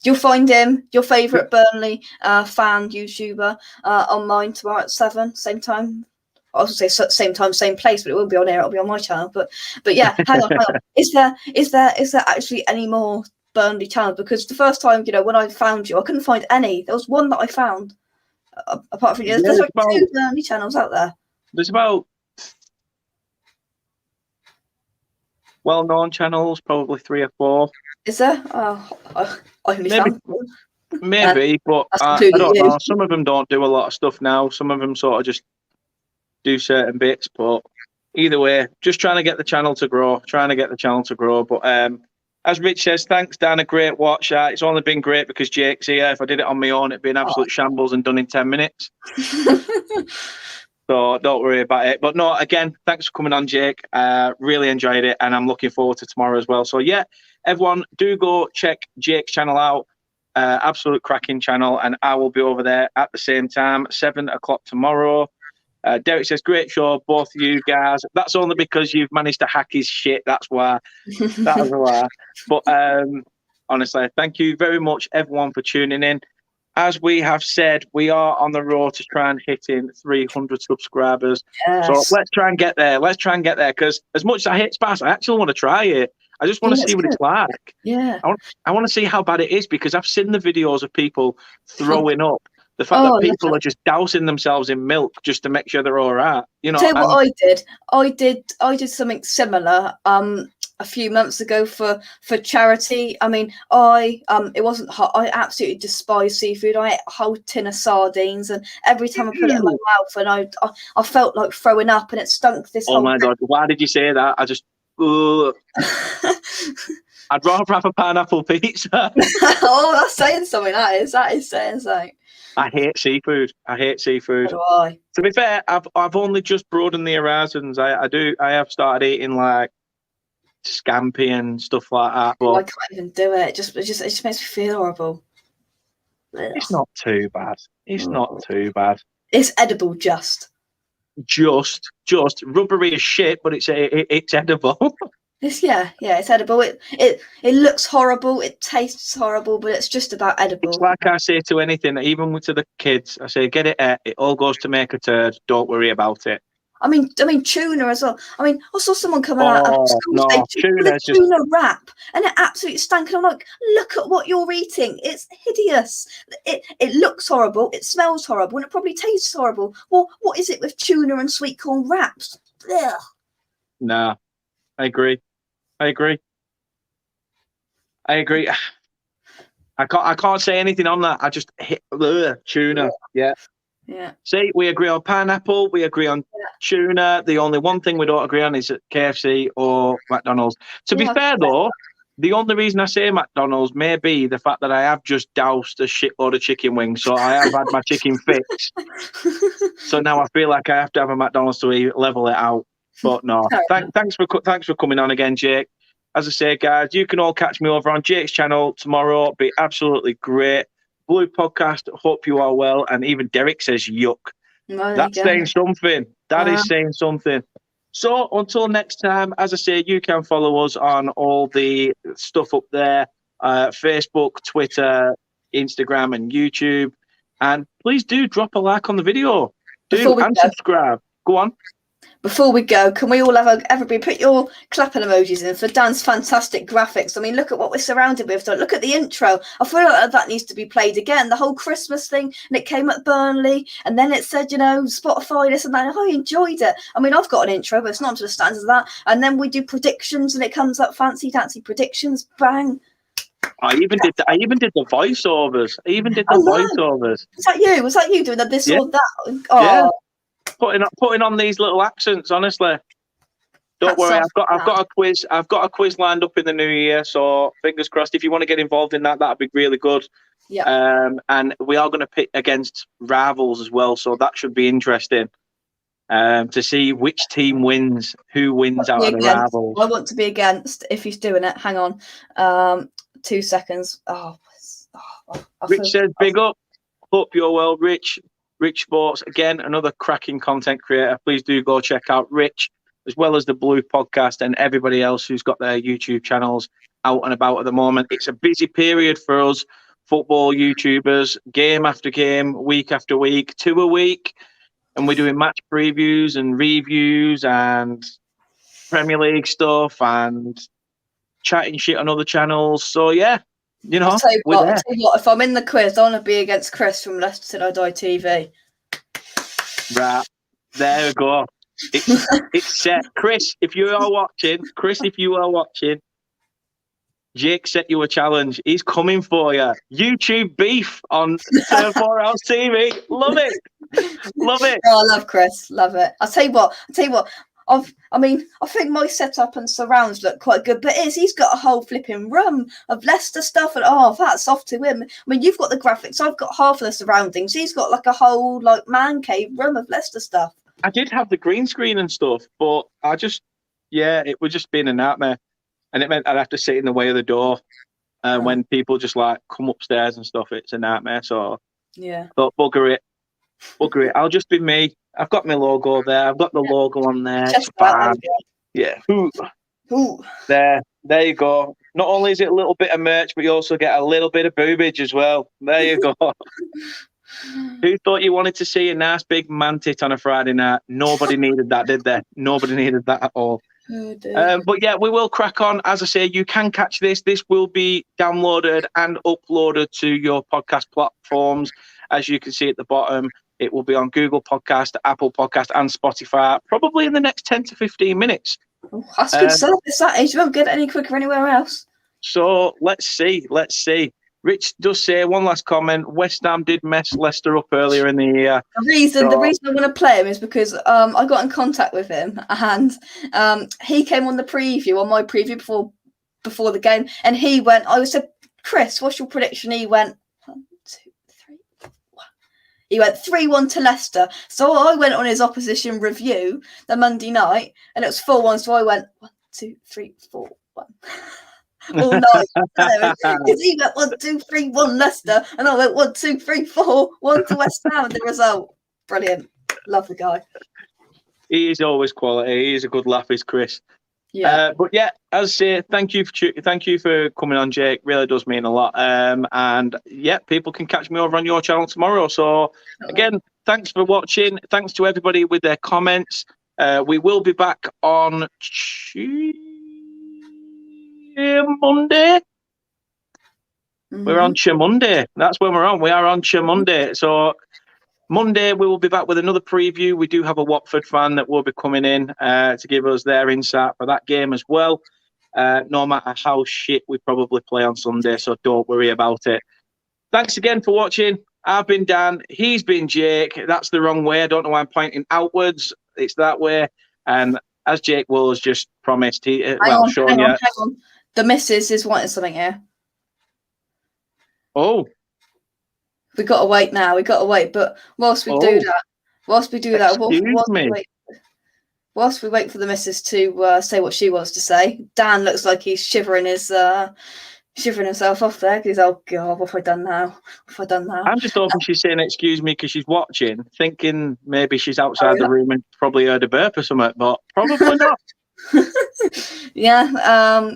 You'll find him, your favourite Burnley fan YouTuber, on mine tomorrow at 7, same time. I was going to say same time, same place, but it won't be on air. It'll be on my channel. But yeah, hang on. Is there actually any more Burnley channels? Because the first time, when I found you, I couldn't find any. There was one that I found. Apart from there's like 2 Burnley channels out there. There's about well-known channels, probably 3 or 4. Is there? I only found one. Maybe, but That's I completely don't you. know. Some of them don't do a lot of stuff now. Some of them sort of just do certain bits. But either way, just trying to get the channel to grow. But as Rich says, thanks, Dan. A great watch. It's only been great because Jake's here. If I did it on my own, it'd be an absolute shambles and done in 10 minutes. So don't worry about it. But no, again, thanks for coming on, Jake. Really enjoyed it, and I'm looking forward to tomorrow as well. So yeah, everyone, do go check Jake's channel out. Absolute cracking channel, and I will be over there at the same time, 7 o'clock tomorrow. Derek says, great show, both of you guys. That's only because you've managed to hack his shit. That's why. That was why. But honestly, thank you very much, everyone, for tuning in. As we have said, we are on the road to try and hit in 300 subscribers. Yes. So let's try and get there. Because as much as I hate Spas, I actually want to try it. I just want to see what it's like. Yeah. I want to see how bad it is, because I've seen the videos of people throwing up. The fact that people are just dousing themselves in milk just to make sure they're all right. You know. Tell you what I did something similar a few months ago for charity. I mean, it wasn't hot. I absolutely despise seafood. I ate a whole tin of sardines, and every time I put it in my mouth, and I felt like throwing up, and it stunk. Oh my God! Why did you say that? I just. I'd rather have a pineapple pizza. Oh, that's saying something. That is saying something. I hate seafood. So do I. To be fair, I've only just broadened the horizons. I have started eating like scampi and stuff like that. But I can't even do it. It just makes me feel horrible. it's not too bad. Not too bad. It's edible, just rubbery as shit, but it's edible. It's edible. It looks horrible. It tastes horrible, but it's just about edible. It's like I say to anything, even to the kids, I say, get it. It all goes to make a turd. Don't worry about it. I mean, tuna as well. I mean, I saw someone coming out of school tuna wrap, and it absolutely stank. And I'm like, look at what you're eating. It's hideous. It looks horrible. It smells horrible, and it probably tastes horrible. Well, what is it with tuna and sweet corn wraps? Ugh. Nah, I agree. I can't say anything on that. I just hit tuna. Yeah. Yeah. See, we agree on pineapple. We agree on tuna. The only one thing we don't agree on is KFC or McDonald's. To be fair, though, the only reason I say McDonald's may be the fact that I have just doused a shitload of chicken wings, so I have had my chicken fix. So now I feel like I have to have a McDonald's to level it out. But no, thanks for coming on again, Jake. As I say, guys, you can all catch me over on Jake's channel tomorrow. It'll be absolutely great. Blue Podcast, hope you are well. And even Derek says yuck. Well, that's saying something. That is saying something. So until next time, as I say, you can follow us on all the stuff up there. Facebook, Twitter, Instagram and YouTube. And please do drop a like on the video. Subscribe. Go on. Before we go, can we all everybody put your clapping emojis in for Dan's fantastic graphics? I mean, look at what we're surrounded with. Look at the intro. I feel like that needs to be played again. The whole Christmas thing, and it came at Burnley, and then it said, Spotify this and that. I enjoyed it. I mean, I've got an intro, but it's not to the standards of that. And then we do predictions, and it comes up fancy dancy predictions. Bang. I even did the voiceovers. Was that you doing this or that? Oh. Yeah. Putting on these little accents, honestly. Don't worry, I've got a quiz. I've got a quiz lined up in the new year, so fingers crossed. If you want to get involved in that'd be really good. Yeah. And we are going to pick against rivals as well, so that should be interesting. To see which team wins, who wins out of the rivals. I want to be against. If he's doing it, hang on. 2 seconds. Rich says, "Big up. Hope you're well, Rich." Rich Sports, again, another cracking content creator. Please do go check out Rich, as well as the Blue Podcast and everybody else who's got their YouTube channels out and about at the moment. It's a busy period for us football YouTubers, game after game, week after week, 2 a week. And we're doing match previews and reviews and Premier League stuff and chatting shit on other channels. So, yeah. I'll tell you what, if I'm in the quiz, I want to be against Chris from Leicester Till I Die TV. Right. There we go. It's set. Chris, if you are watching, Jake set you a challenge. He's coming for you. YouTube beef on Turf Moor House TV. Love it. Love it. Oh, I love Chris. Love it. I'll tell you what. I think my setup and surrounds look quite good, but he's got a whole flipping room of Leicester stuff, and that's off to him. I mean, you've got the graphics. I've got half of the surroundings. He's got like a whole like man cave room of Leicester stuff. I did have the green screen and stuff, but it would just been a nightmare. And it meant I'd have to sit in the way of the door. When people just like come upstairs and stuff, it's a nightmare. So yeah, but bugger it. I'll just be me. I've got my logo there. I've got the logo on there. It's fine. Yeah. Ooh. There you go. Not only is it a little bit of merch, but you also get a little bit of boobage as well. There you go. Who thought you wanted to see a nice big man tit on a Friday night? Nobody needed that, did they? Nobody needed that at all. Oh, but yeah, we will crack on. As I say, you can catch this. This will be downloaded and uploaded to your podcast platforms. As you can see at the bottom, it will be on Google Podcast, Apple Podcast, and Spotify, probably in the next 10 to 15 minutes. Oh, that's good service, that is. You won't get it any quicker anywhere else. So let's see. Rich does say, one last comment, West Ham did mess Leicester up earlier in the year. The reason I want to play him is because I got in contact with him, and he came on my preview before the game, and I said, Chris, what's your prediction? He went 1, 2, 3, 1. He went 3-1 to Leicester. So I went on his opposition review the Monday night, and it was 4-1. So I went 1, 2, 3, 4, 1. All night. Because he went 1, 2, 3, 1 Leicester, and I went 1, 2, 3, 4, 1 to West Ham. The result, brilliant. Love the guy. He is always quality. He's a good laugh, is Chris. Yeah. But yeah, as I say, thank you for coming on, Jake. Really does mean a lot. And yeah, people can catch me over on your channel tomorrow. So again, thanks for watching. Thanks to everybody with their comments. We will be back on Monday. Mm-hmm. We're on Monday. That's when we're on. We are on Monday. So Monday we will be back with another preview. We do have a Watford fan that will be coming in to give us their insight for that game as well. No matter how shit we probably play on Sunday, so don't worry about it. Thanks again for watching. I've been Dan. He's been Jake. That's the wrong way. I don't know why I'm pointing outwards. It's that way. And as Jake Wills just promised, hang on. The missus is wanting something here. Oh. We got to wait now. But whilst we do that, whilst we wait for the missus to say what she wants to say, Dan looks like he's shivering himself off there because oh god, what have I done now? I'm just hoping she's saying excuse me because she's watching, thinking maybe she's outside the room and probably heard a burp or something, but probably not. Yeah.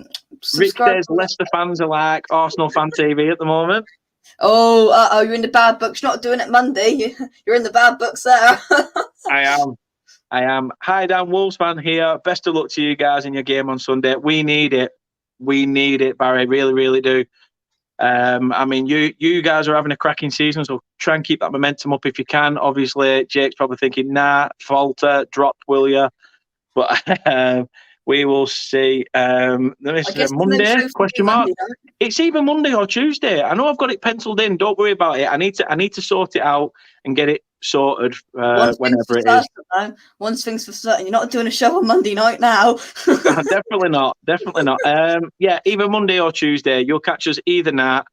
Rich says Leicester fans are like Arsenal fan TV at the moment. Oh, you're in the bad books. You're not doing it Monday. You're in the bad books there. I am. Hi, Dan, Wolves fan here. Best of luck to you guys in your game on Sunday. We need it. Barry. Really, really do. I mean, you guys are having a cracking season, so try and keep that momentum up if you can. Obviously, Jake's probably thinking, falter, drop, will you? But we will see. Monday? Question mark. It's either Monday or Tuesday. I know I've got it penciled in. Don't worry about it. I need to sort it out and get it sorted whenever it is. One thing's for certain. You're not doing a show on Monday night now. Definitely not. Yeah, either Monday or Tuesday. You'll catch us either night.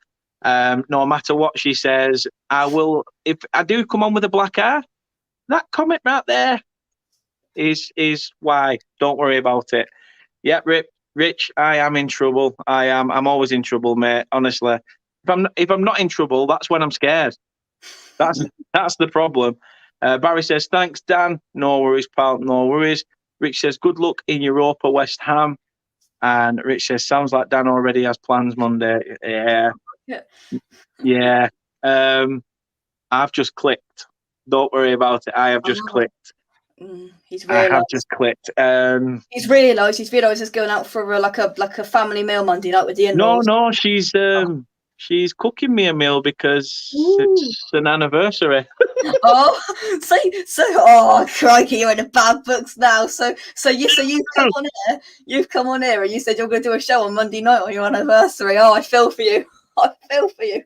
No matter what she says, I will. If I do come on with a black eye, that comment right there is why. Don't worry about it. Yeah, Rich, I am in trouble. I'm always in trouble, mate. Honestly, if I'm not in trouble, that's when I'm scared. That's the problem. Barry says, thanks, Dan. No worries, pal. No worries. Rich says, good luck in Europa, West Ham. And Rich says, sounds like Dan already has plans Monday. Yeah. I've just clicked. Don't worry about it. I have just clicked. I have just clicked. He's realised he's going out for like a family meal Monday night with the in-laws. No, she's She's cooking me a meal because Ooh. it's an anniversary. Oh, oh, crikey, you're in the bad books now. So you've come on here. You've come on here, and you said you're going to do a show on Monday night on your anniversary. Oh, I feel for you. I feel for you.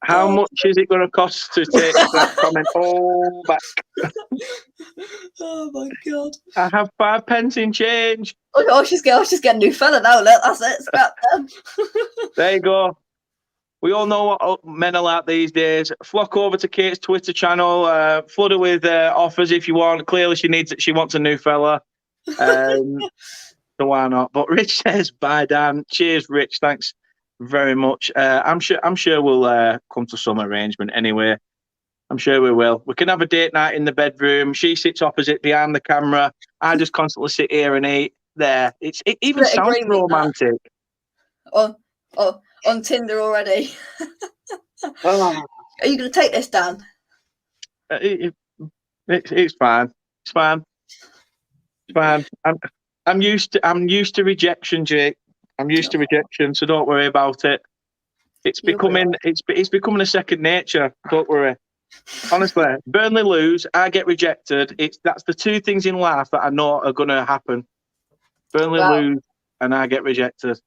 How much is it going to cost to take that comment all back? Oh my god! I have 5 pence in change. Oh, she's getting a new fella now. Look, that's it. Scrap them. There you go. We all know what men are like these days. Flock over to Kate's Twitter channel. Flood her with offers if you want. Clearly, she wants a new fella. So why not? But Rich says, "Bye, Dan." Cheers, Rich. Thanks very much. I'm sure we'll come to some arrangement anyway. I'm sure we will. We can have a date night in the bedroom. She sits opposite behind the camera. I just constantly sit here and eat there. It even sounds romantic. On Tinder already. Oh. Are you going to take this, Dan? It's fine. It's fine. It's fine. I'm used to rejection, Jake. I'm used to rejection, so don't worry about it. It's becoming a second nature. Don't worry. Honestly, Burnley lose, I get rejected. That's the 2 things in life that I know are going to happen. Burnley lose, and I get rejected.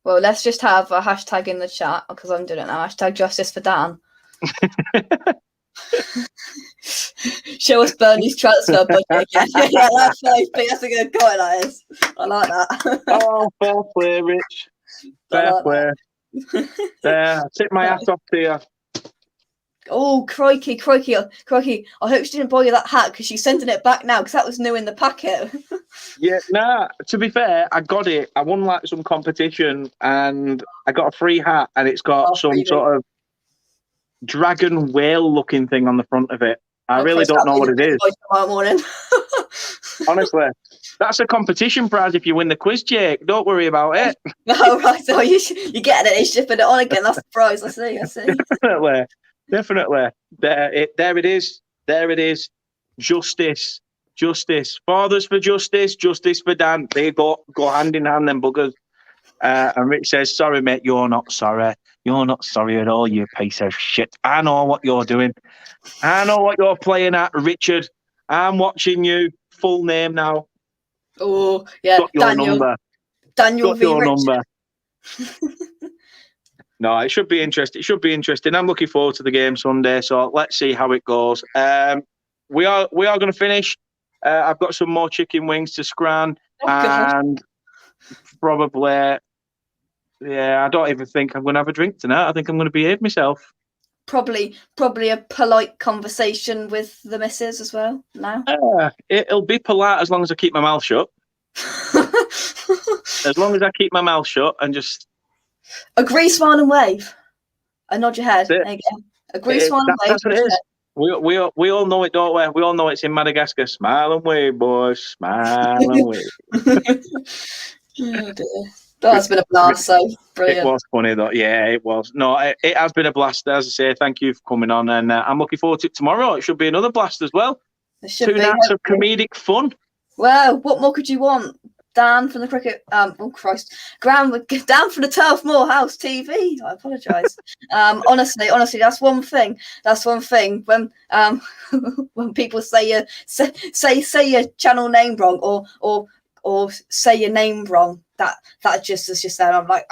Well, let's just have a hashtag in the chat because I'm doing it now. Hashtag justice for Dan. Show us Burnley's transfer budget again. Yeah, that's nice. That's a good comment, that is. I like that. Oh, fair play, Rich. Fair play. There, I tip my hat off to you. Oh, crikey. I hope she didn't buy you that hat because she's sending it back now because that was new in the packet. Yeah, nah, to be fair, I got it. I won like some competition and I got a free hat and it's got some sort of dragon whale looking thing on the front of it. I really don't know what it is. Tomorrow morning. Honestly, that's a competition prize if you win the quiz, Jake. Don't worry about it. Oh, right. So you're getting it and shipping it on again. That's the prize. I see. Definitely. There it is. There it is. Justice. Fathers for justice. Justice for Dan. They go hand in hand, them buggers. And Rich says, "Sorry, mate. You're not sorry. You're not sorry at all, you piece of shit. I know what you're doing. I know what you're playing at, Richard. I'm watching you. Full name now. Oh, yeah. Got your number. Daniel Got v. your Richard. number. No, it should be interesting. It should be interesting. I'm looking forward to the game Sunday, so let's see how it goes. We are going to finish. I've got some more chicken wings to scran, and probably, yeah, I don't even think I'm going to have a drink tonight. I think I'm going to behave myself. Probably a polite conversation with the missus as well. No, it'll be polite as long as I keep my mouth shut. As long as I keep my mouth shut and just agree, smile, and wave, and nod your head. There you go. Agree, smile, and wave. That's what it is. We all know it, don't we? We all know it's in Madagascar. Smile and wave, boys. Smile and wave. Oh dear. That's been a blast, so brilliant. It was funny though. Yeah, it was. No, it has been a blast. As I say, thank you for coming on, and I'm looking forward to it tomorrow. It should be another blast as well. 2 nights of comedic fun. Well, what more could you want? Dan from the cricket. Oh Christ, Dan from the Turf Moor House TV. I apologise. Honestly, that's one thing. When people say your channel name wrong or say your name wrong, that just is just there. I'm like,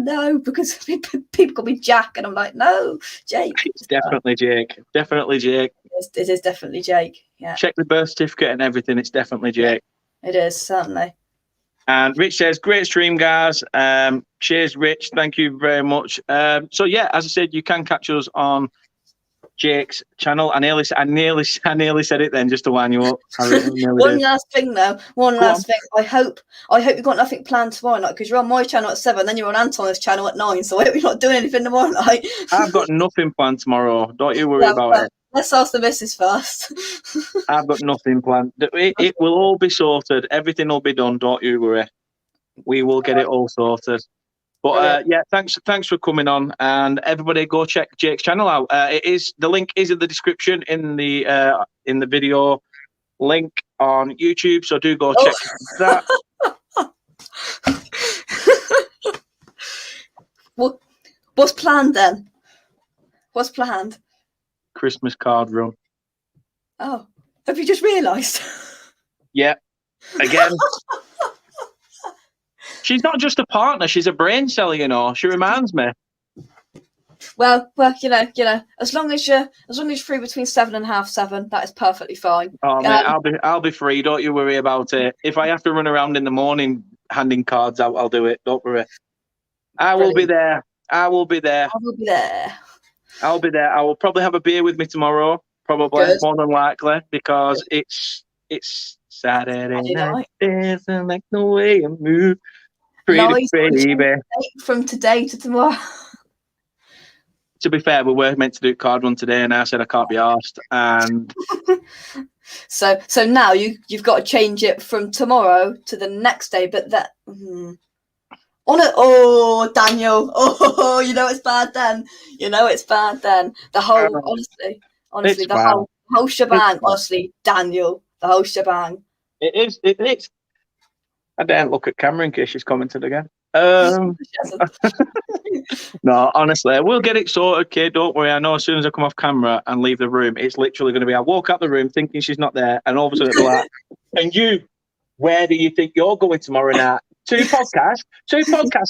no, because people call me Jack, and I'm like, no, Jake. It's definitely Jake. Definitely Jake. It is definitely Jake. Yeah. Check the birth certificate and everything. It's definitely Jake. It is, certainly. And Rich says, "Great stream, guys." Cheers, Rich. Thank you very much. So yeah, as I said, you can catch us on Jake's channel. I nearly said it then just to wind you up. One last thing though. I hope you've got nothing planned tomorrow night because you're on my channel at 7, then you're on Anton's channel at 9. So I hope you're not doing anything tomorrow night. I've got nothing planned tomorrow. Don't you worry about it. Let's ask the missus first. I've got nothing planned. It will all be sorted. Everything will be done. Don't you worry. We will get it all sorted. But yeah, thanks for coming on, and everybody go check Jake's channel out. The link is in the description in the video link on YouTube. So do go check that. What's planned then? What's planned? Christmas card run. Oh, have you just realised? Yeah. Again. She's not just a partner, she's a brain cell, you know. She reminds me. Well, you know, as long as you're free between 7 and half 7, that is perfectly fine. Oh mate, I'll be free. Don't you worry about it. If I have to run around in the morning handing cards out, I'll do it. Don't worry. I will be there. I will be there. I will be there. I'll be there. I will probably have a beer with me tomorrow. Probably, Good. more than likely, because it's Saturday night. Dancing like the way I move, pretty Nice. baby. From today to tomorrow. To be fair, we were meant to do card run today, and I said I can't be asked. And so now you've got to change it from tomorrow to the next day. But that oh, Daniel, oh, you know it's bad then. You know it's bad then. The whole honestly, the whole shebang. Honestly, Daniel, the whole shebang. It is. I daren't look at camera in case she's commented again. No, honestly, we'll get it sorted, kid. Don't worry. I know as soon as I come off camera and leave the room, it's literally going to be I walk out the room thinking she's not there, and all of a sudden it'll be like, and you, where do you think you're going tomorrow night? Two podcasts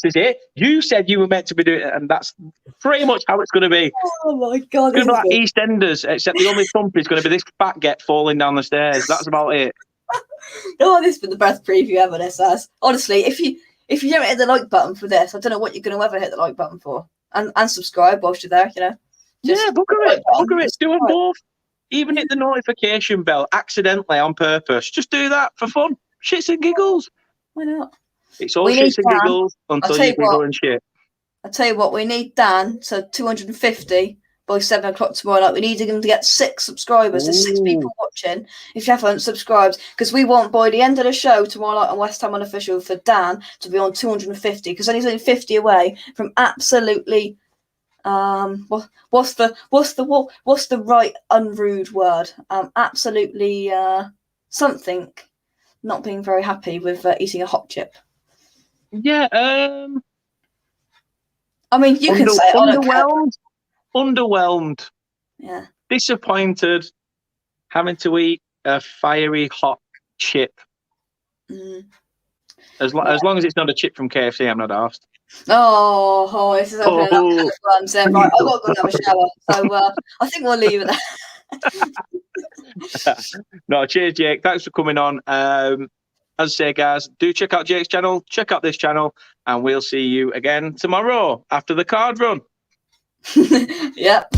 is it? You said you were meant to be doing it, and that's pretty much how it's going to be. Oh my God. It's going to be like EastEnders, except the only thump is going to be this fat get falling down the stairs. That's about it. Oh, this has been the best preview ever, this has. Honestly, if you don't hit the like button for this, I don't know what you're going to ever hit the like button for. And subscribe whilst you're there, you know. Yeah, look at it. Do them both. Even hit the notification bell accidentally on purpose. Just do that for fun. Shits and giggles. Why not? It's all shits and giggles until you giggle and shit. I'll tell you what, we need Dan, so 250 by 7 o'clock tomorrow night. We need him to get 6 subscribers. There's 6 people watching. If you haven't subscribed, because we want by the end of the show tomorrow night on West Ham Unofficial for Dan to be on 250, because then he's only 50 away from absolutely what's the right unrude word? Absolutely something. Not being very happy with eating a hot chip. Yeah. I mean, you can say underwhelmed. Underwhelmed. Yeah. Disappointed. Having to eat a fiery hot chip. Mm. As long as it's not a chip from KFC, I'm not asked. Oh, this is opening up can of worms. Right, I've got to go and have a shower. So I think we'll leave it there. No, cheers, Jake. Thanks for coming on. As I say, guys, do check out Jake's channel, check out this channel, and we'll see you again tomorrow after the card run. Yep.